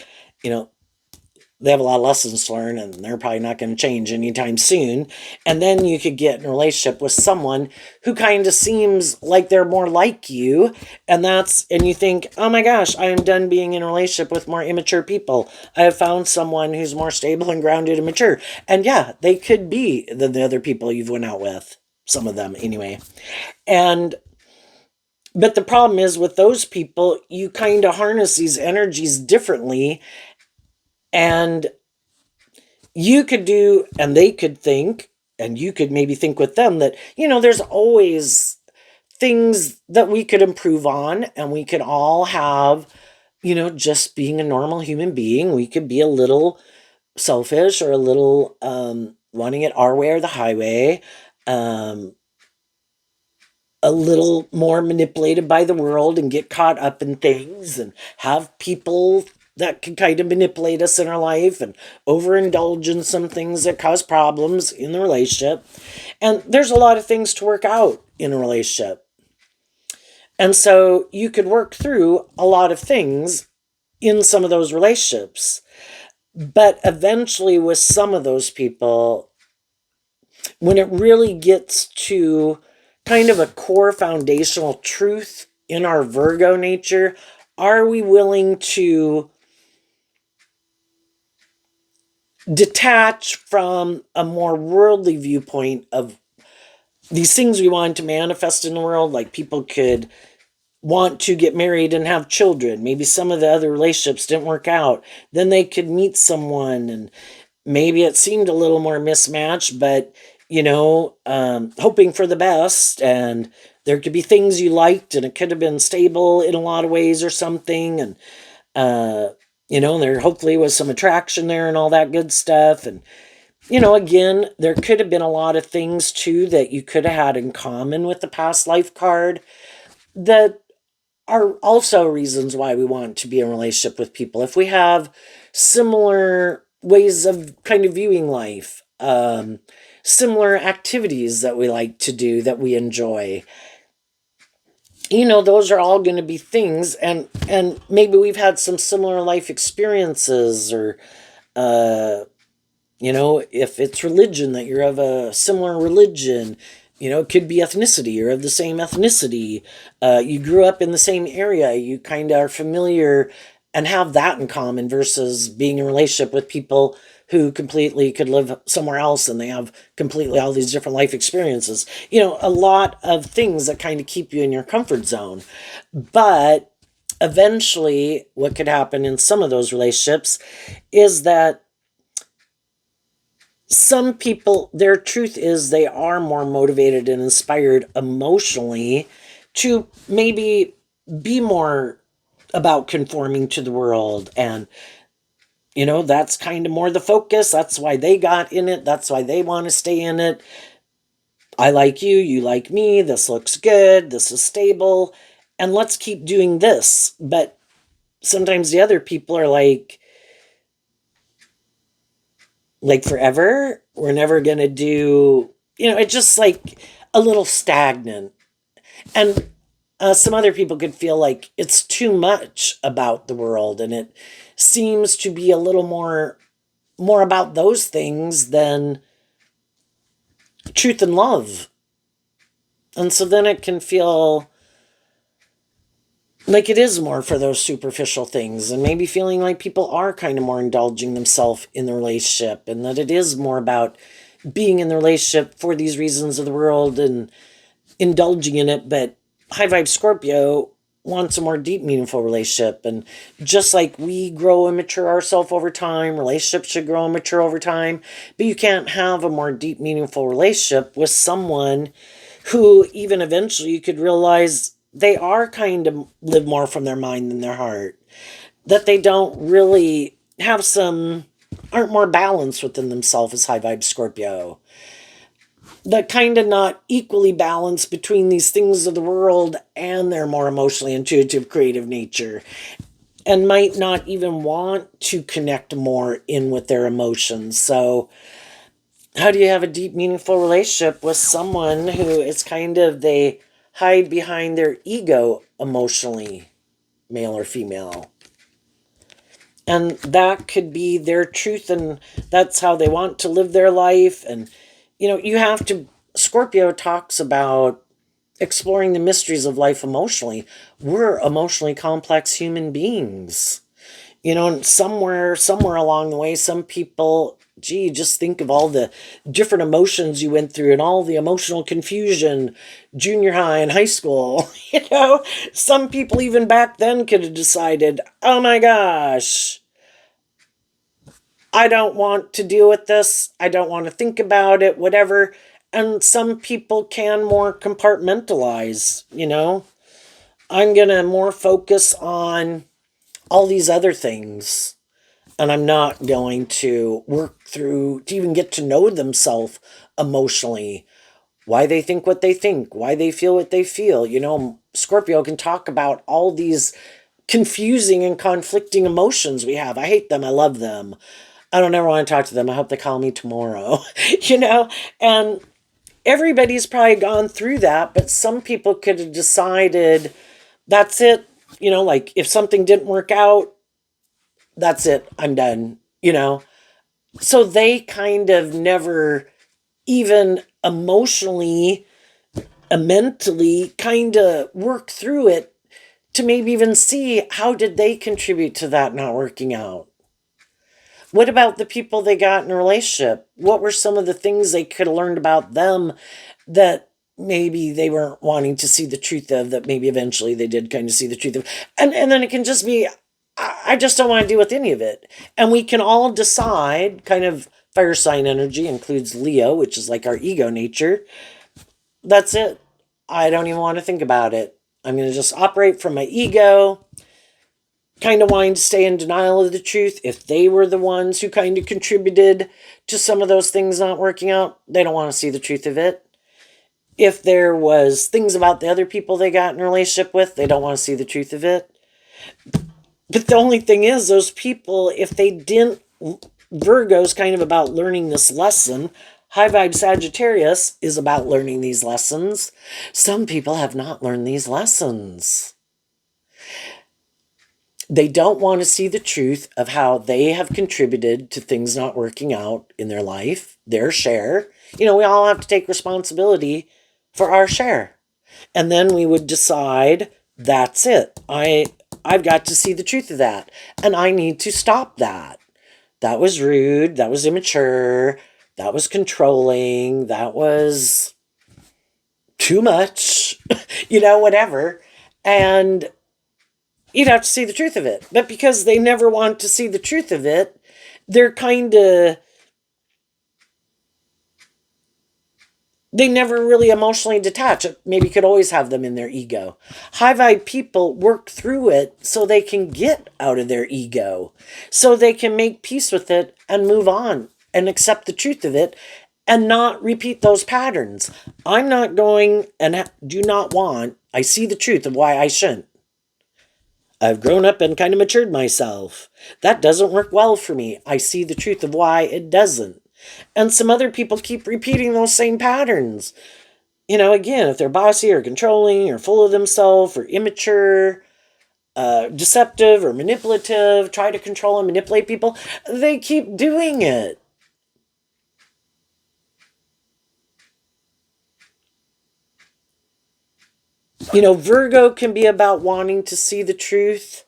they have a lot of lessons to learn, and they're probably not going to change anytime soon. And then you could get in a relationship with someone who kind of seems like they're more like you. And you think, oh my gosh, I am done being in a relationship with more immature people. I have found someone who's more stable and grounded and mature. And yeah, they could be the other people you've went out with. Some of them anyway. But the problem is, with those people, you kind of harness these energies differently. And you could do, and they could think, and you could maybe think with them that, there's always things that we could improve on, and we could all have, just being a normal human being, we could be a little selfish, or a little wanting it our way or the highway, a little more manipulated by the world and get caught up in things, and have people that can kind of manipulate us in our life, and overindulge in some things that cause problems in the relationship. And there's a lot of things to work out in a relationship. And so you could work through a lot of things in some of those relationships. But eventually, with some of those people, when it really gets to kind of a core foundational truth in our Virgo nature, are we willing to detach from a more worldly viewpoint of these things we want to manifest in the world? Like, people could want to get married and have children. Maybe some of the other relationships didn't work out. Then they could meet someone, and maybe it seemed a little more mismatched, but hoping for the best, and there could be things you liked, and it could have been stable in a lot of ways or something, and there hopefully was some attraction there and all that good stuff. And again, there could have been a lot of things too that you could have had in common with the past life card, that are also reasons why we want to be in a relationship with people. If we have similar ways of kind of viewing life, similar activities that we like to do, that we enjoy, those are all going to be things. And maybe we've had some similar life experiences, or If it's religion, that you're of a similar religion. It could be ethnicity, you're of the same ethnicity. You grew up in the same area, you kind of are familiar and have that in common, versus being in a relationship with people who completely could live somewhere else and they have completely all these different life experiences. A lot of things that kind of keep you in your comfort zone. But eventually, what could happen in some of those relationships is that some people, their truth is they are more motivated and inspired emotionally to maybe be more about conforming to the world. And, that's kind of more the focus. That's why they got in it. That's why they want to stay in it. I like you, you like me. This looks good. This is stable. And let's keep doing this. But sometimes the other people are like forever. We're never going to do, it's just like a little stagnant. And some other people could feel like it's too much about the world, and it seems to be a little more about those things than truth and love. And so then it can feel like it is more for those superficial things, and maybe feeling like people are kind of more indulging themselves in the relationship, and that it is more about being in the relationship for these reasons of the world and indulging in it. But high vibe Scorpio wants a more deep, meaningful relationship. And just like we grow and mature ourselves over time, relationships should grow and mature over time. But you can't have a more deep, meaningful relationship with someone who even eventually you could realize they are kind of live more from their mind than their heart. That they don't really aren't more balanced within themselves as high vibe Scorpio. That kind of not equally balanced between these things of the world and their more emotionally intuitive, creative nature, and might not even want to connect more in with their emotions. So, how do you have a deep, meaningful relationship with someone who is kind of, they hide behind their ego emotionally, male or female? And that could be their truth, and that's how they want to live their life. And, you have to, Scorpio talks about exploring the mysteries of life emotionally. We're emotionally complex human beings. And somewhere along the way, some people, gee, just think of all the different emotions you went through and all the emotional confusion, junior high and high school. Some people even back then could have decided, oh my gosh, I don't want to deal with this. I don't want to think about it, whatever. And some people can more compartmentalize, I'm going to more focus on all these other things. And I'm not going to work through to even get to know themselves emotionally, why they think what they think, why they feel what they feel. Scorpio can talk about all these confusing and conflicting emotions we have. I hate them. I love them. I don't ever want to talk to them. I hope they call me tomorrow, and everybody's probably gone through that, but some people could have decided that's it. Like if something didn't work out, that's it. I'm done, So they kind of never even emotionally and mentally kind of work through it to maybe even see how did they contribute to that not working out. What about the people they got in a relationship? What were some of the things they could have learned about them that maybe they weren't wanting to see the truth of, that maybe eventually they did kind of see the truth of? And then it can just be, I just don't want to deal with any of it. And we can all decide, kind of fire sign energy includes Leo, which is like our ego nature. That's it. I don't even want to think about it. I'm going to just operate from my ego, kind of wanting to stay in denial of the truth. If they were the ones who kind of contributed to some of those things not working out, they don't want to see the truth of it. If there was things about the other people they got in a relationship with, they don't want to see the truth of it. But the only thing is, those people, if they didn't, Virgo's kind of about learning this lesson. High vibe Sagittarius is about learning these lessons. Some people have not learned these lessons. They don't want to see the truth of how they have contributed to things not working out in their life, their share. We all have to take responsibility for our share. And then we would decide, that's it. I've got to see the truth of that. And I need to stop that. That was rude. That was immature. That was controlling. That was too much. Whatever. And you'd have to see the truth of it. But because they never want to see the truth of it, they're they never really emotionally detach. It maybe could always have them in their ego. High vibe people work through it so they can get out of their ego, so they can make peace with it and move on and accept the truth of it and not repeat those patterns. I'm not going and do not want, I see the truth of why I shouldn't. I've grown up and kind of matured myself. That doesn't work well for me. I see the truth of why it doesn't. And some other people keep repeating those same patterns. Again, if they're bossy or controlling or full of themselves or immature, deceptive or manipulative, try to control and manipulate people, they keep doing it. Virgo can be about wanting to see the truth.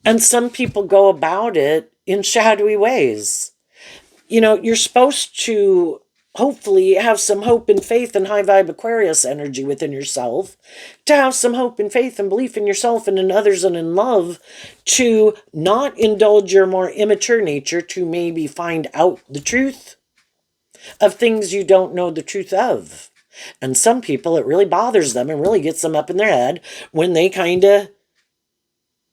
And some people go about it in shadowy ways. You're supposed to hopefully have some hope and faith and high vibe Aquarius energy within yourself, to have some hope and faith and belief in yourself and in others and in love, to not indulge your more immature nature, to maybe find out the truth of things you don't know the truth of. And some people, it really bothers them and really gets them up in their head when they kind of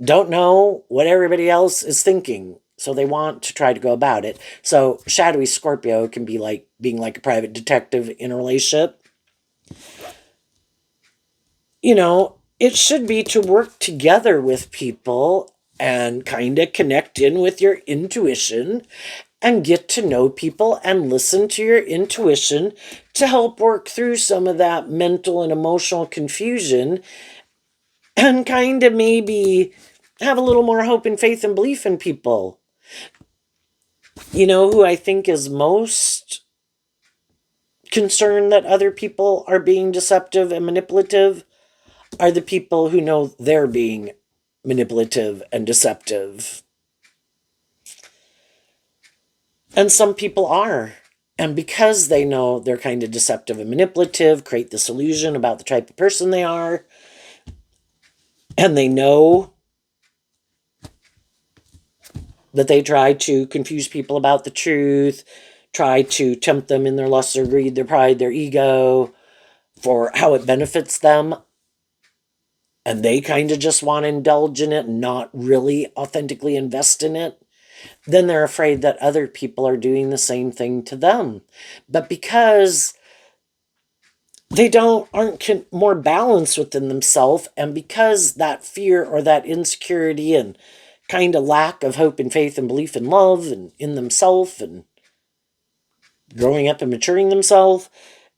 don't know what everybody else is thinking. So they want to try to go about it. So shadowy Scorpio can be like being like a private detective in a relationship. It should be to work together with people and kind of connect in with your intuition and get to know people and listen to your intuition to help work through some of that mental and emotional confusion and kind of maybe have a little more hope and faith and belief in people. Who I think is most concerned that other people are being deceptive and manipulative are the people who know they're being manipulative and deceptive. And some people are. And because they know they're kind of deceptive and manipulative, create this illusion about the type of person they are, and they know that they try to confuse people about the truth, try to tempt them in their lust, their greed, their pride, their ego, for how it benefits them. And they kind of just want to indulge in it and not really authentically invest in it. Then they're afraid that other people are doing the same thing to them. But because they aren't more balanced within themselves, and because that fear or that insecurity and kind of lack of hope and faith and belief and love and in themselves and growing up and maturing themselves,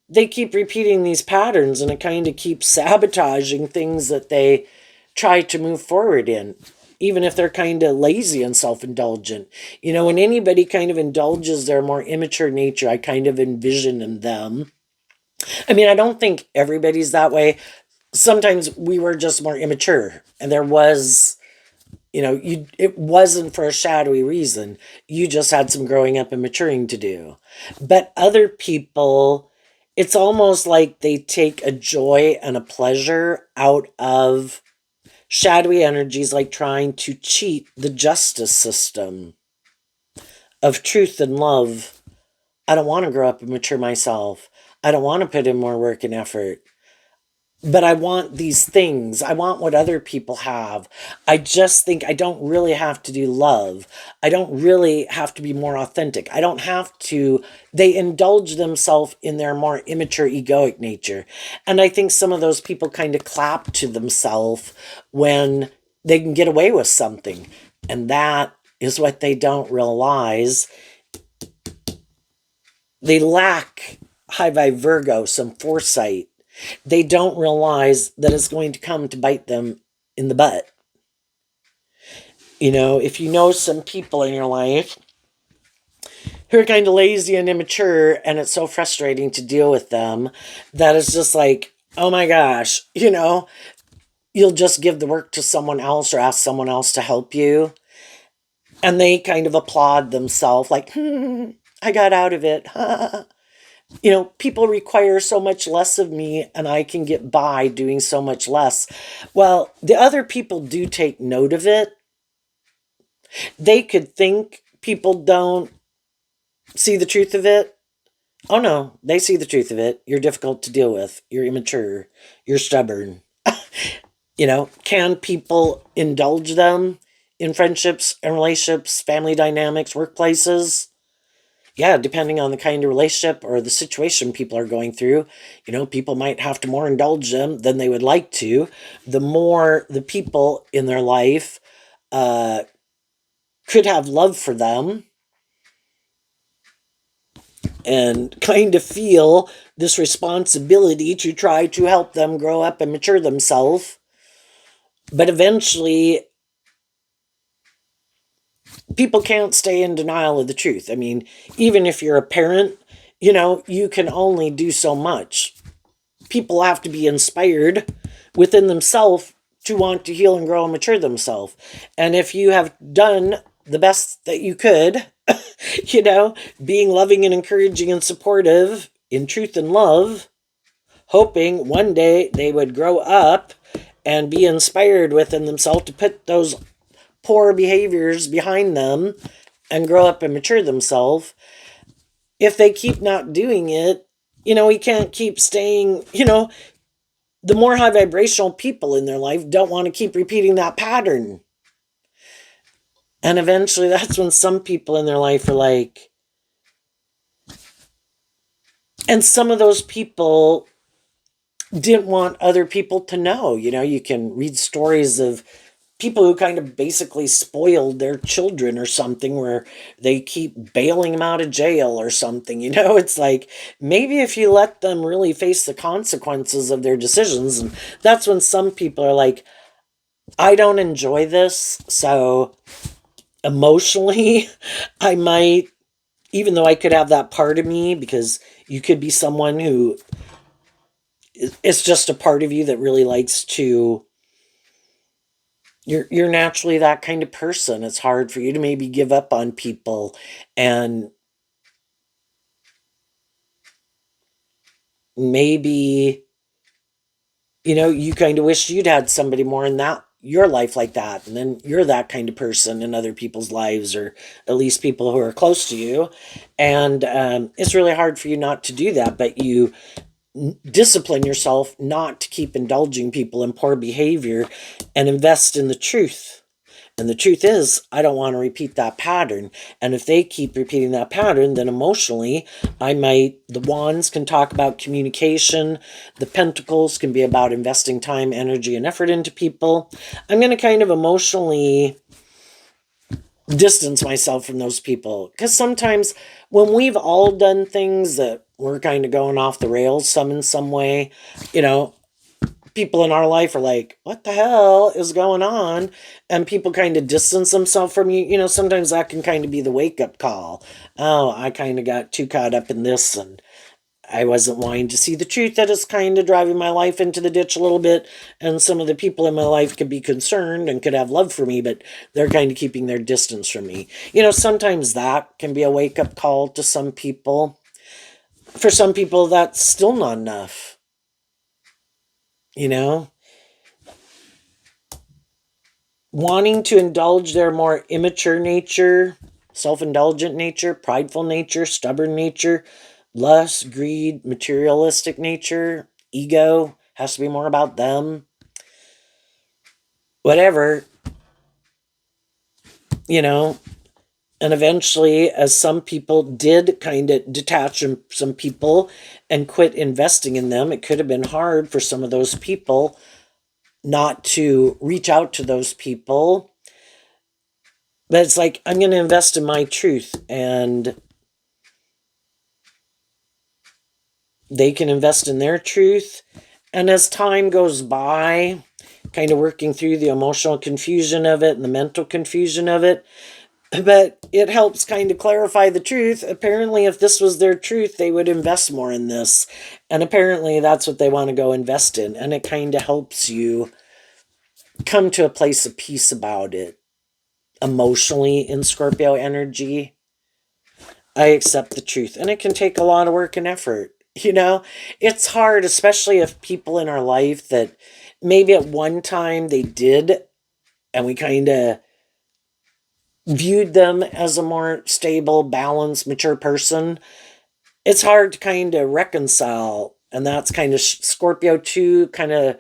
they keep repeating these patterns, and it kind of keeps sabotaging things that they try to move forward in, even if they're kind of lazy and self-indulgent. When anybody kind of indulges their more immature nature, I kind of envision in them. I mean, I don't think everybody's that way. Sometimes we were just more immature, and there was, it wasn't for a shadowy reason. You just had some growing up and maturing to do. But other people, it's almost like they take a joy and a pleasure out of shadowy energies, like trying to cheat the justice system of truth and love. I don't want to grow up and mature myself. I don't want to put in more work and effort. But I want these things. I want what other people have. I just think I don't really have to do love. I don't really have to be more authentic. I don't have to. They indulge themselves in their more immature egoic nature. And I think some of those people kind of clap to themselves when they can get away with something. And that is what they don't realize. They lack, high vibe Virgo, some foresight. They don't realize that it's going to come to bite them in the butt. If you know some people in your life who are kind of lazy and immature, and it's so frustrating to deal with them, that it's just like, oh my gosh, you'll just give the work to someone else or ask someone else to help you. And they kind of applaud themselves, like, I got out of it. People require so much less of me, and I can get by doing so much less. Well, the other people do take note of it. They could think people don't see the truth of it. Oh no, they see the truth of it. You're difficult to deal with. You're immature. You're stubborn. Can people indulge them in friendships and relationships, family dynamics, workplaces? Yeah, depending on the kind of relationship or the situation people are going through, people might have to more indulge them than they would like to. The more the people in their life could have love for them and kind of feel this responsibility to try to help them grow up and mature themselves. But eventually, people can't stay in denial of the truth. I mean, even if you're a parent, you can only do so much. People have to be inspired within themselves to want to heal and grow and mature themselves. And if you have done the best that you could, being loving and encouraging and supportive in truth and love, hoping one day they would grow up and be inspired within themselves to put those poor behaviors behind them and grow up and mature themselves. If they keep not doing it, we can't keep staying, the more high vibrational people in their life don't want to keep repeating that pattern. And eventually that's when some people in their life are like, and some of those people didn't want other people to know. You can read stories of people who kind of basically spoiled their children or something, where they keep bailing them out of jail or something. It's like, maybe if you let them really face the consequences of their decisions. And that's when some people are like, I don't enjoy this, so emotionally I might, even though I could have that part of me, because you could be someone who, it's just a part of you that really likes to, you're naturally that kind of person. It's hard for you to maybe give up on people, and maybe you kind of wish you'd had somebody more in that your life like that, and then you're that kind of person in other people's lives, or at least people who are close to you. And it's really hard for you not to do that, but you discipline yourself not to keep indulging people in poor behavior and invest in the truth. And the truth is, I don't want to repeat that pattern. And if they keep repeating that pattern, then emotionally, the wands can talk about communication. The pentacles can be about investing time, energy, and effort into people. I'm going to kind of emotionally distance myself from those people. Because sometimes when we've all done things that we're kind of going off the rails, some in some way, people in our life are like, what the hell is going on? And people kind of distance themselves from you. Sometimes that can kind of be the wake-up call. Oh, I kind of got too caught up in this, and I wasn't wanting to see the truth that is kind of driving my life into the ditch a little bit. And some of the people in my life could be concerned and could have love for me, but they're kind of keeping their distance from me. Sometimes that can be a wake-up call to some people. For some people, that's still not enough. Wanting to indulge their more immature nature, self-indulgent nature, prideful nature, stubborn nature, lust, greed, materialistic nature, ego, has to be more about them. Whatever, and eventually, as some people did kind of detach from some people and quit investing in them, it could have been hard for some of those people not to reach out to those people. But it's like, I'm going to invest in my truth, and they can invest in their truth. And as time goes by, kind of working through the emotional confusion of it and the mental confusion of it. But it helps kind of clarify the truth. Apparently, if this was their truth, they would invest more in this. And apparently, that's what they want to go invest in. And it kind of helps you come to a place of peace about it emotionally in Scorpio energy. I accept the truth. And it can take a lot of work and effort. It's hard, especially if people in our life that maybe at one time they did, and we kind of viewed them as a more stable, balanced, mature person. It's hard to kind of reconcile. And that's kind of Scorpio 2, kind of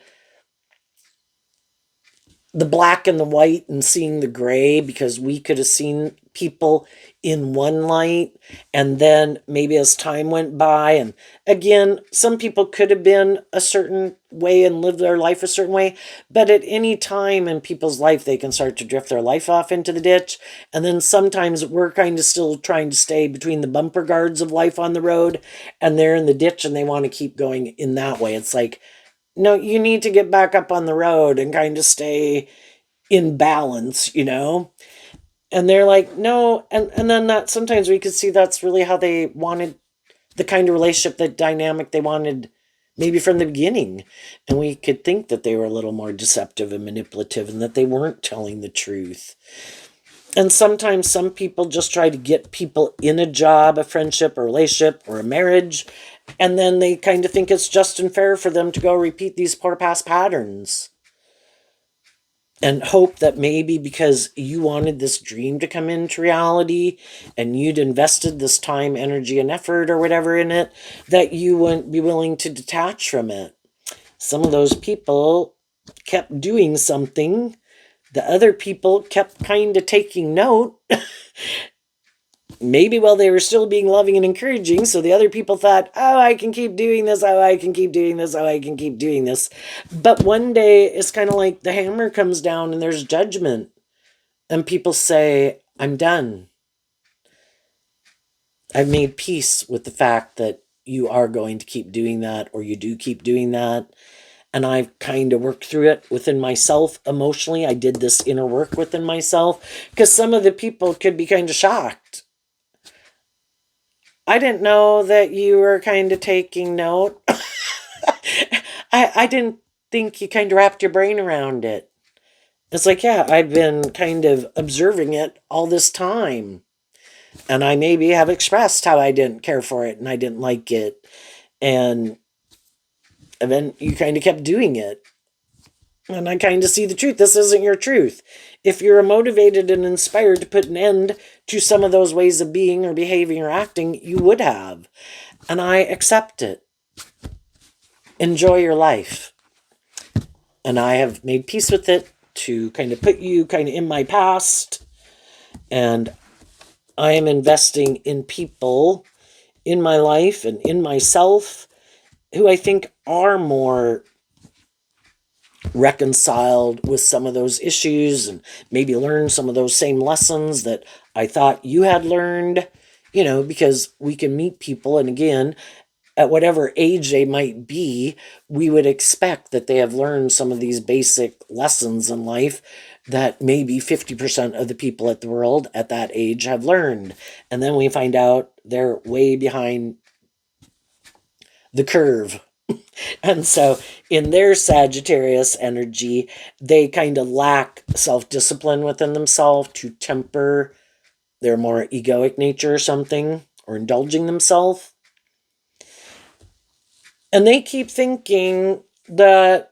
the black and the white and seeing the gray, because we could have seen people in one light, and then maybe as time went by, and again, some people could have been a certain way and lived their life a certain way, but at any time in people's life they can start to drift their life off into the ditch. And then sometimes we're kind of still trying to stay between the bumper guards of life on the road, and they're in the ditch and they want to keep going in that way. It's like, no, you need to get back up on the road and kind of stay in balance, And they're like, no. And then that sometimes we could see that's really how they wanted the kind of relationship, the dynamic they wanted maybe from the beginning. And we could think that they were a little more deceptive and manipulative and that they weren't telling the truth. And sometimes some people just try to get people in a job, a friendship, a relationship, or a marriage, and then they kind of think it's just and fair for them to go repeat these poor past patterns. And hope that maybe because you wanted this dream to come into reality and you'd invested this time, energy, and effort or whatever in it, that you wouldn't be willing to detach from it. Some of those people kept doing something. The other people kept kind of taking note. Maybe while they were still being loving and encouraging. So the other people thought, oh, I can keep doing this. Oh, I can keep doing this. Oh, I can keep doing this. But one day it's kind of like the hammer comes down and there's judgment. And people say, I'm done. I've made peace with the fact that you are going to keep doing that, or you do keep doing that. And I've kind of worked through it within myself emotionally. I did this inner work within myself, because some of the people could be kind of shocked. I didn't know that you were kind of taking note. I didn't think you kind of wrapped your brain around it. It's like, yeah, I've been kind of observing it all this time. And I maybe have expressed how I didn't care for it and I didn't like it. And then you kind of kept doing it. And I kind of see the truth. This isn't your truth. If you're motivated and inspired to put an end to some of those ways of being or behaving or acting, you would have. And I accept it. Enjoy your life. And I have made peace with it to kind of put you kind of in my past. And I am investing in people in my life and in myself who I think are more reconciled with some of those issues and maybe learn some of those same lessons that I thought you had learned, because we can meet people, and again, at whatever age they might be, we would expect that they have learned some of these basic lessons in life that maybe 50% of the people at the world at that age have learned. And then we find out they're way behind the curve. And so in their Sagittarius energy, they kind of lack self-discipline within themselves to temper their more egoic nature or something, or indulging themselves. And they keep thinking that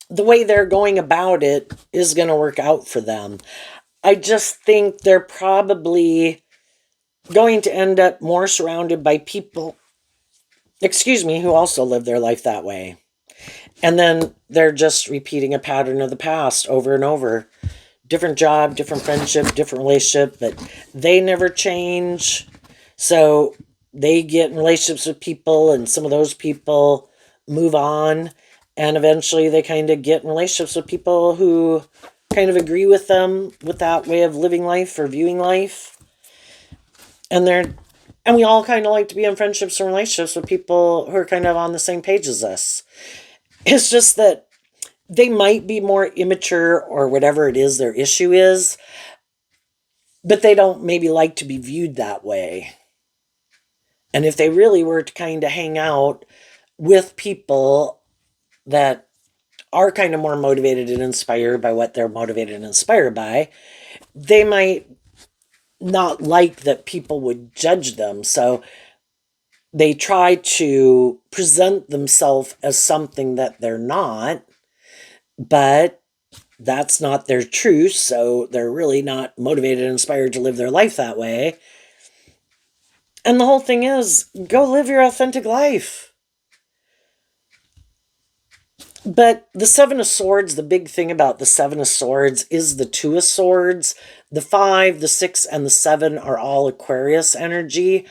the way they're going about it is going to work out for them. I just think they're probably going to end up more surrounded by people, who also live their life that way. And then they're just repeating a pattern of the past over and over. Different job, different friendship, different relationship, but they never change. So they get in relationships with people, and some of those people move on. And eventually they kind of get in relationships with people who kind of agree with them with that way of living life or viewing life. And we all kind of like to be in friendships and relationships with people who are kind of on the same page as us. It's just that they might be more immature or whatever it is their issue is, but they don't maybe like to be viewed that way. And if they really were to kind of hang out with people that are kind of more motivated and inspired by what they're motivated and inspired by, they might not like that people would judge them. So they try to present themselves as something that they're not, but that's not their truth. So they're really not motivated and inspired to live their life that way. And the whole thing is, go live your authentic life. But the Seven of Swords, the big thing about the Seven of Swords is the Two of Swords. The 5, the 6, and the 7 are all Aquarius energy.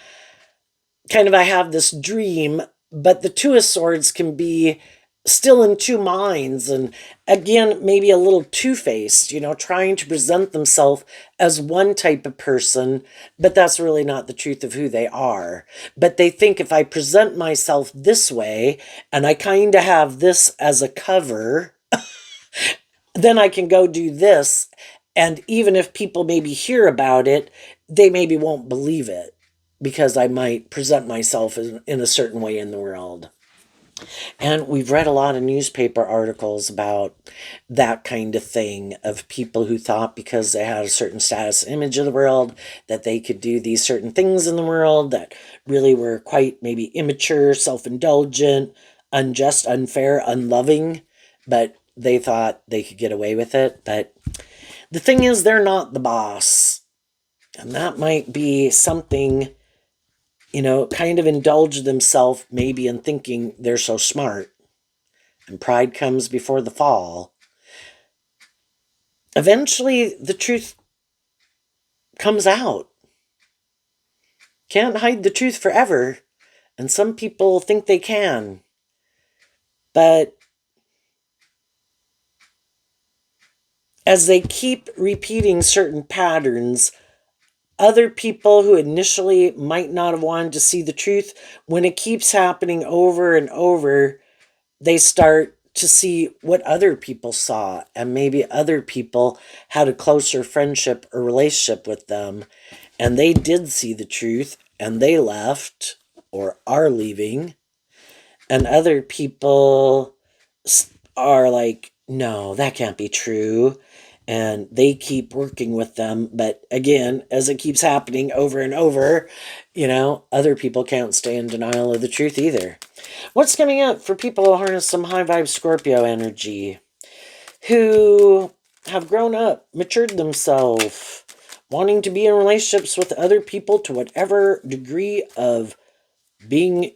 Kind of, I have this dream, but the Two of Swords can be still in two minds, and again, maybe a little two-faced, trying to present themselves as one type of person, but that's really not the truth of who they are. But they think if I present myself this way, and I kind of have this as a cover, then I can go do this, and even if people maybe hear about it, they maybe won't believe it, because I might present myself in a certain way in the world. And we've read a lot of newspaper articles about that kind of thing, of people who thought because they had a certain status image of the world that they could do these certain things in the world that really were quite maybe immature, self-indulgent, unjust, unfair, unloving, but they thought they could get away with it. But the thing is, they're not the boss. And that might be something, kind of indulge themselves maybe in thinking they're so smart. And pride comes before the fall. Eventually, the truth comes out. Can't hide the truth forever. And some people think they can. But as they keep repeating certain patterns, other people who initially might not have wanted to see the truth, when it keeps happening over and over, they start to see what other people saw, and maybe other people had a closer friendship or relationship with them, and they did see the truth, and they left or are leaving, and other people are like, no, that can't be true. And they keep working with them. But again, as it keeps happening over and over, other people can't stay in denial of the truth either. What's coming up for people who harness some high vibe Scorpio energy, who have grown up, matured themselves, wanting to be in relationships with other people to whatever degree of being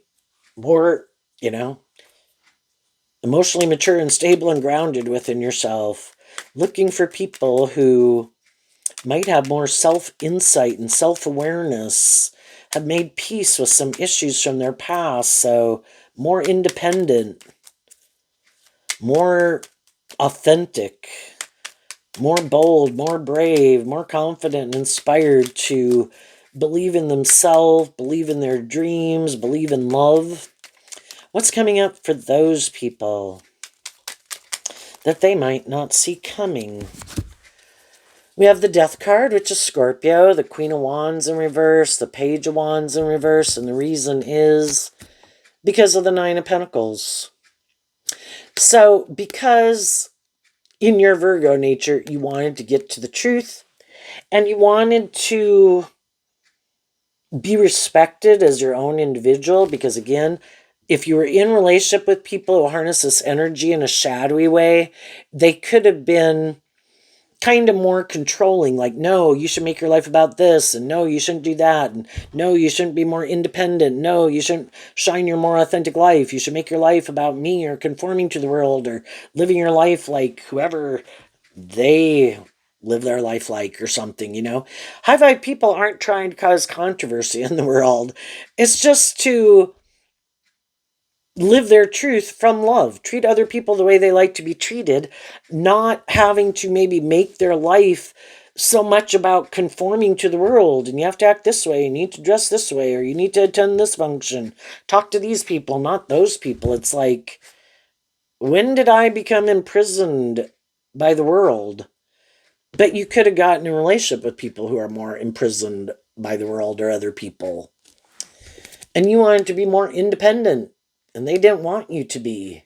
more, emotionally mature and stable and grounded within yourself, looking for people who might have more self-insight and self-awareness, have made peace with some issues from their past, so more independent, more authentic, more bold, more brave, more confident and inspired to believe in themselves, believe in their dreams, believe in love. What's coming up for those people that they might not see coming? We have the Death card, which is Scorpio, the Queen of Wands in reverse, the Page of Wands in reverse, and the reason is because of the Nine of Pentacles. So, because in your Virgo nature, you wanted to get to the truth, and you wanted to be respected as your own individual, because again, if you were in relationship with people who harness this energy in a shadowy way, they could have been kind of more controlling, like, no, you should make your life about this, and no, you shouldn't do that, and no, you shouldn't be more independent, no, you shouldn't shine your more authentic life, you should make your life about me, or conforming to the world, or living your life like whoever they live their life like, or something, High vibe people aren't trying to cause controversy in the world. It's just to live their truth from love, treat other people the way they like to be treated, not having to maybe make their life so much about conforming to the world, and you have to act this way, you need to dress this way, or you need to attend this function, talk to these people, not those people. It's like, When did I become imprisoned by the world? But you could have gotten in a relationship with people who are more imprisoned by the world or other people. And you wanted to be more independent, and they didn't want you to be.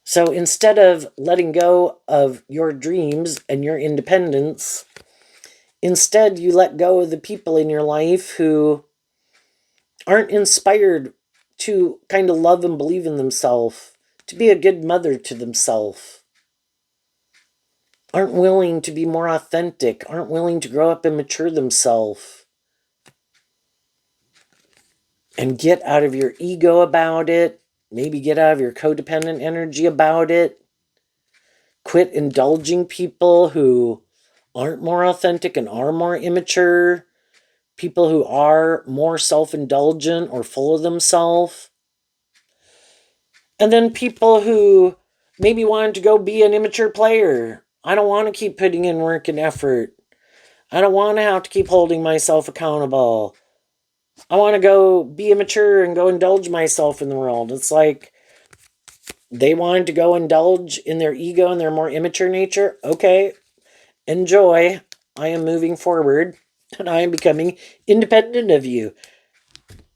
So instead of letting go of your dreams and your independence, instead you let go of the people in your life who aren't inspired to kind of love and believe in themselves, to be a good mother to themselves, aren't willing to be more authentic, aren't willing to grow up and mature themselves. And get out of your ego about it. Maybe get out of your codependent energy about it. Quit indulging people who aren't more authentic and are more immature. People who are more self-indulgent or full of themselves. And then people who maybe wanted to go be an immature player. I don't want to keep putting in work and effort. I don't want to have to keep holding myself accountable. I want to go be immature and go indulge myself in the world. It's like they wanted to go indulge in their ego and their more immature nature. Okay, enjoy. I am moving forward and I am becoming independent of you.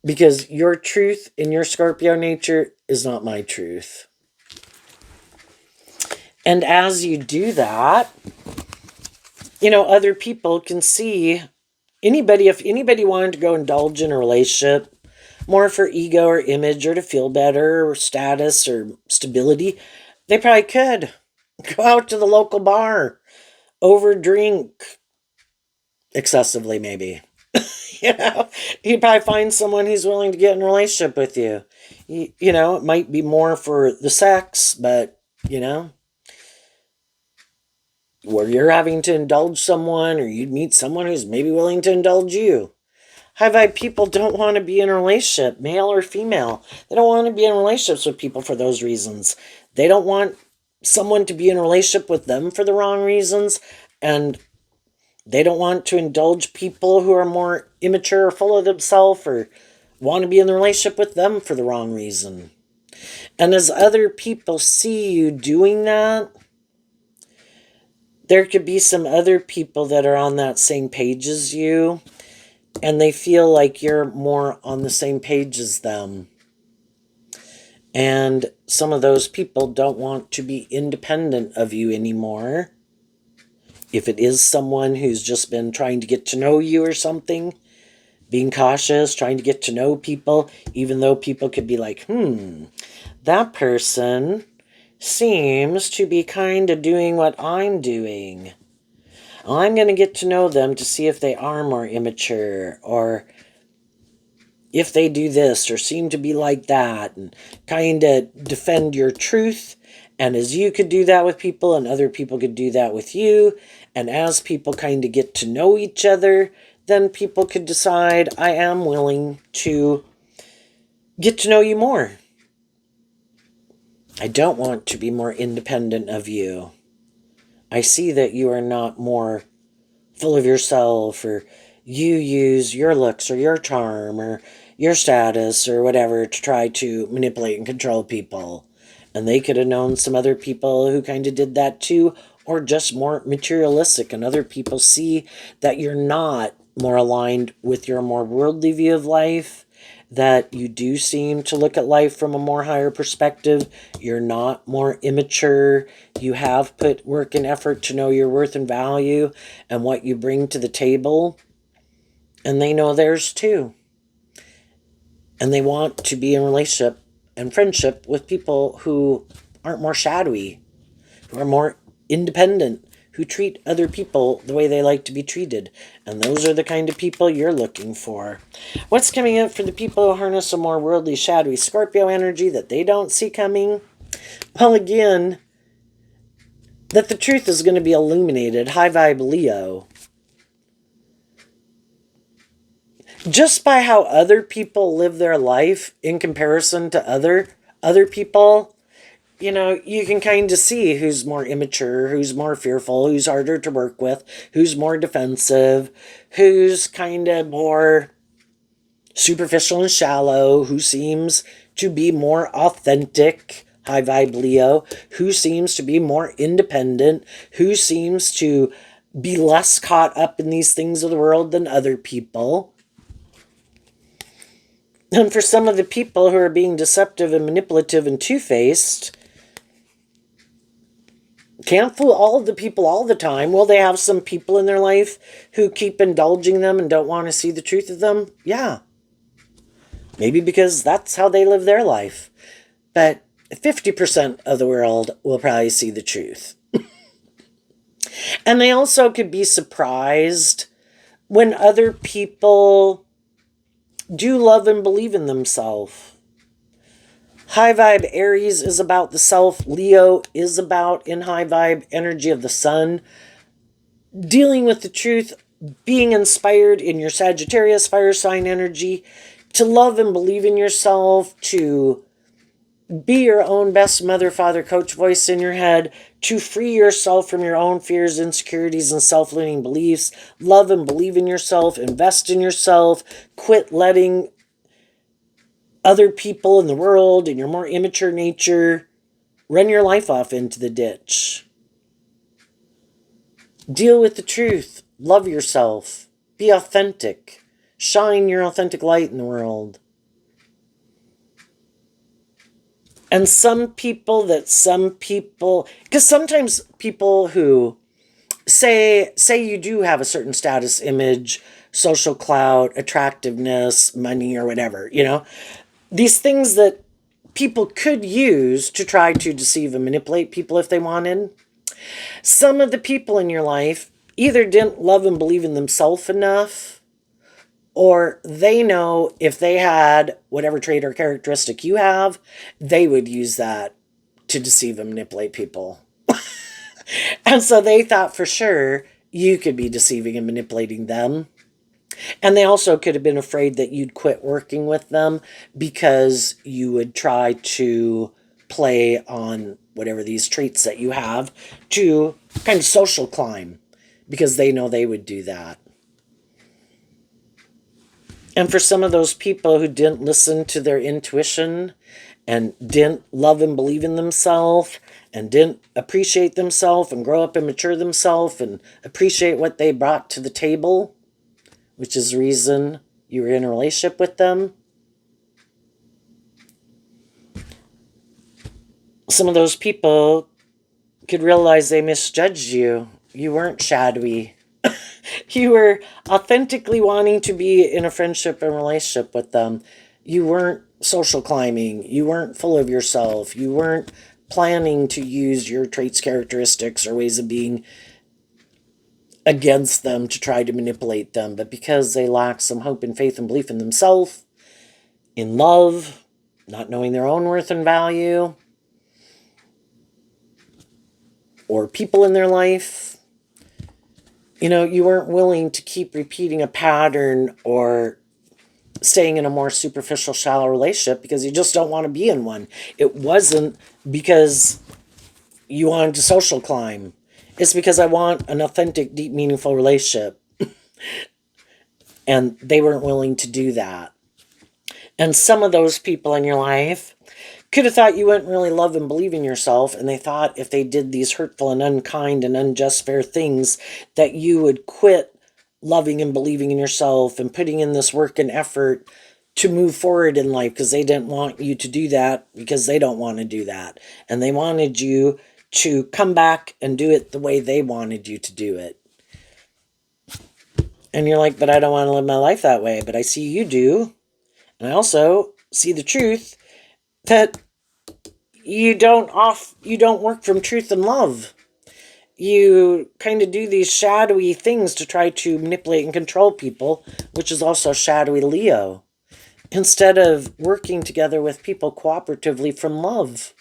Because your truth in your Scorpio nature is not my truth. And as you do that, other people can see if anybody wanted to go indulge in a relationship, more for ego or image or to feel better or status or stability, they probably could. Go out to the local bar, overdrink excessively maybe. You'd probably find someone who's willing to get in a relationship with you. It might be more for the sex, but, where you're having to indulge someone or you'd meet someone who's maybe willing to indulge you. High vibe people don't want to be in a relationship, male or female. They don't want to be in relationships with people for those reasons. They don't want someone to be in a relationship with them for the wrong reasons, and they don't want to indulge people who are more immature or full of themselves or want to be in the relationship with them for the wrong reason. And as other people see you doing that, there could be some other people that are on that same page as you, and they feel like you're more on the same page as them. And some of those people don't want to be independent of you anymore. If it is someone who's just been trying to get to know you or something, being cautious, trying to get to know people, even though people could be like, that person seems to be kind of doing what I'm doing. I'm going to get to know them to see if they are more immature or if they do this or seem to be like that, and kind of defend your truth. And as you could do that with people and other people could do that with you, and as people kind of get to know each other, then people could decide, I am willing to get to know you more. I don't want to be more independent of you. I see that you are not more full of yourself, or you use your looks or your charm or your status or whatever to try to manipulate and control people. And they could have known some other people who kind of did that too, or just more materialistic, and other people see that you're not more aligned with your more worldly view of life, that you do seem to look at life from a more higher perspective. You're not more immature. You have put work and effort to know your worth and value and what you bring to the table. And they know theirs too. And they want to be in relationship and friendship with people who aren't more shadowy, who are more independent, who treat other people the way they like to be treated. And those are the kind of people you're looking for. What's coming up for the people who harness a more worldly, shadowy Scorpio energy that they don't see coming? Well, again, that the truth is going to be illuminated. High vibe Leo. Just by how other people live their life in comparison to other people, you can kind of see who's more immature, who's more fearful, who's harder to work with, who's more defensive, who's kind of more superficial and shallow, who seems to be more authentic, high vibe Leo, who seems to be more independent, who seems to be less caught up in these things of the world than other people. And for some of the people who are being deceptive and manipulative and two-faced, can't fool all of the people all the time. Will they have some people in their life who keep indulging them and don't want to see the truth of them? Yeah. Maybe because that's how they live their life. But 50% of the world will probably see the truth. And they also could be surprised when other people do love and believe in themselves. High vibe Aries is about the self. Leo is about, in high vibe energy of the sun, dealing with the truth, being inspired in your Sagittarius fire sign energy, to love and believe in yourself, to be your own best mother, father, coach voice in your head, to free yourself from your own fears, insecurities, and self-limiting beliefs. Love and believe in yourself, invest in yourself, quit letting other people in the world and your more immature nature run your life off into the ditch. Deal with the truth. Love yourself. Be authentic. Shine your authentic light in the world. And some people, because sometimes people who say you do have a certain status, image, social clout, attractiveness, money, or whatever, these things that people could use to try to deceive and manipulate people if they wanted. Some of the people in your life either didn't love and believe in themselves enough, or they know if they had whatever trait or characteristic you have, they would use that to deceive and manipulate people. And so they thought for sure you could be deceiving and manipulating them. And they also could have been afraid that you'd quit working with them because you would try to play on whatever these traits that you have to kind of social climb, because they know they would do that. And for some of those people who didn't listen to their intuition and didn't love and believe in themselves and didn't appreciate themselves and grow up and mature themselves and appreciate what they brought to the table, which is the reason you were in a relationship with them, some of those people could realize they misjudged you. You weren't shadowy. You were authentically wanting to be in a friendship and relationship with them. You weren't social climbing. You weren't full of yourself. You weren't planning to use your traits, characteristics, or ways of being against them to try to manipulate them. But because they lack some hope and faith and belief in themselves, in love, not knowing their own worth and value, or people in their life, you weren't willing to keep repeating a pattern or staying in a more superficial, shallow relationship because you just don't want to be in one. It wasn't because you wanted to social climb. It's because I want an authentic, deep, meaningful relationship. And they weren't willing to do that. And some of those people in your life could have thought you wouldn't really love and believe in yourself, and they thought if they did these hurtful and unkind and unjust fair things that you would quit loving and believing in yourself and putting in this work and effort to move forward in life, because they didn't want you to do that because they don't want to do that. And they wanted you to come back and do it the way they wanted you to do it. And you're like, but I don't want to live my life that way. But I see you do. And I also see the truth that you don't work from truth and love. You kind of do these shadowy things to try to manipulate and control people, which is also shadowy Leo, instead of working together with people cooperatively from love.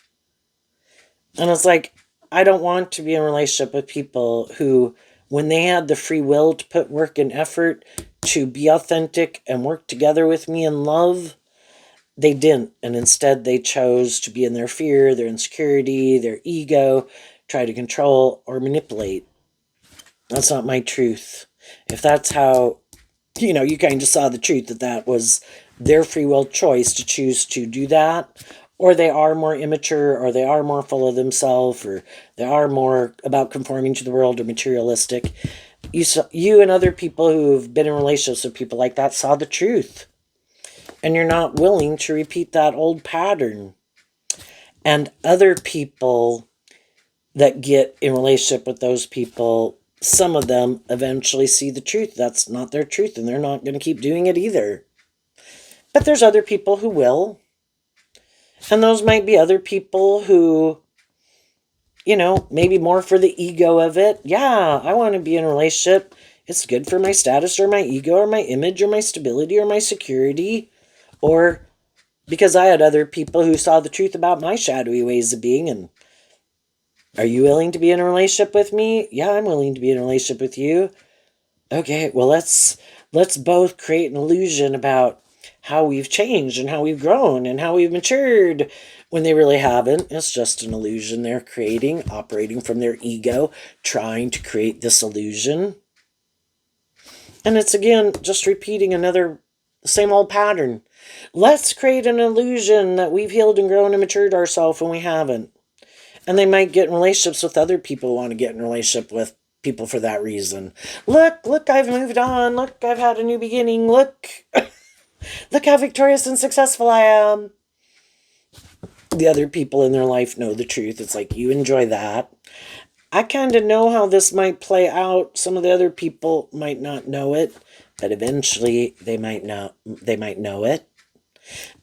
And it's like, I don't want to be in a relationship with people who, when they had the free will to put work and effort to be authentic and work together with me in love, they didn't. And instead they chose to be in their fear, their insecurity, their ego, try to control or manipulate. That's not my truth. If that's how, you kind of saw the truth, that was their free will choice to choose to do that, or they are more immature, or they are more full of themselves, or they are more about conforming to the world or materialistic. You and other people who've been in relationships with people like that saw the truth. And you're not willing to repeat that old pattern. And other people that get in relationship with those people, some of them eventually see the truth. That's not their truth, and they're not going to keep doing it either. But there's other people who will. And those might be other people who, maybe more for the ego of it. Yeah, I want to be in a relationship. It's good for my status or my ego or my image or my stability or my security. Or because I had other people who saw the truth about my shadowy ways of being. And are you willing to be in a relationship with me? Yeah, I'm willing to be in a relationship with you. Okay, well, let's both create an illusion about how we've changed and how we've grown and how we've matured, when they really haven't. It's just an illusion they're creating, operating from their ego, trying to create this illusion. And it's, again, just repeating another same old pattern. Let's create an illusion that we've healed and grown and matured ourselves when we haven't. And they might get in relationships with other people who want to get in a relationship with people for that reason. Look, I've moved on. Look, I've had a new beginning. Look, look how victorious and successful I am. The other people in their life know the truth. It's like, you enjoy that. I kind of know how this might play out. Some of the other people might not know it, but eventually they might know it.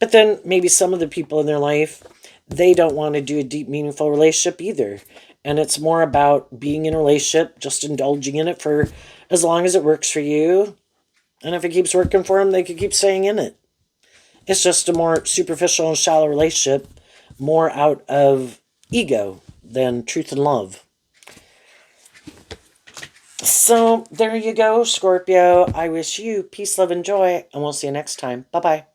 But then maybe some of the people in their life, they don't want to do a deep, meaningful relationship either. And it's more about being in a relationship, just indulging in it for as long as it works for you. And if it keeps working for them, they could keep staying in it. It's just a more superficial and shallow relationship, more out of ego than truth and love. So there you go, Scorpio. I wish you peace, love, and joy, and we'll see you next time. Bye-bye.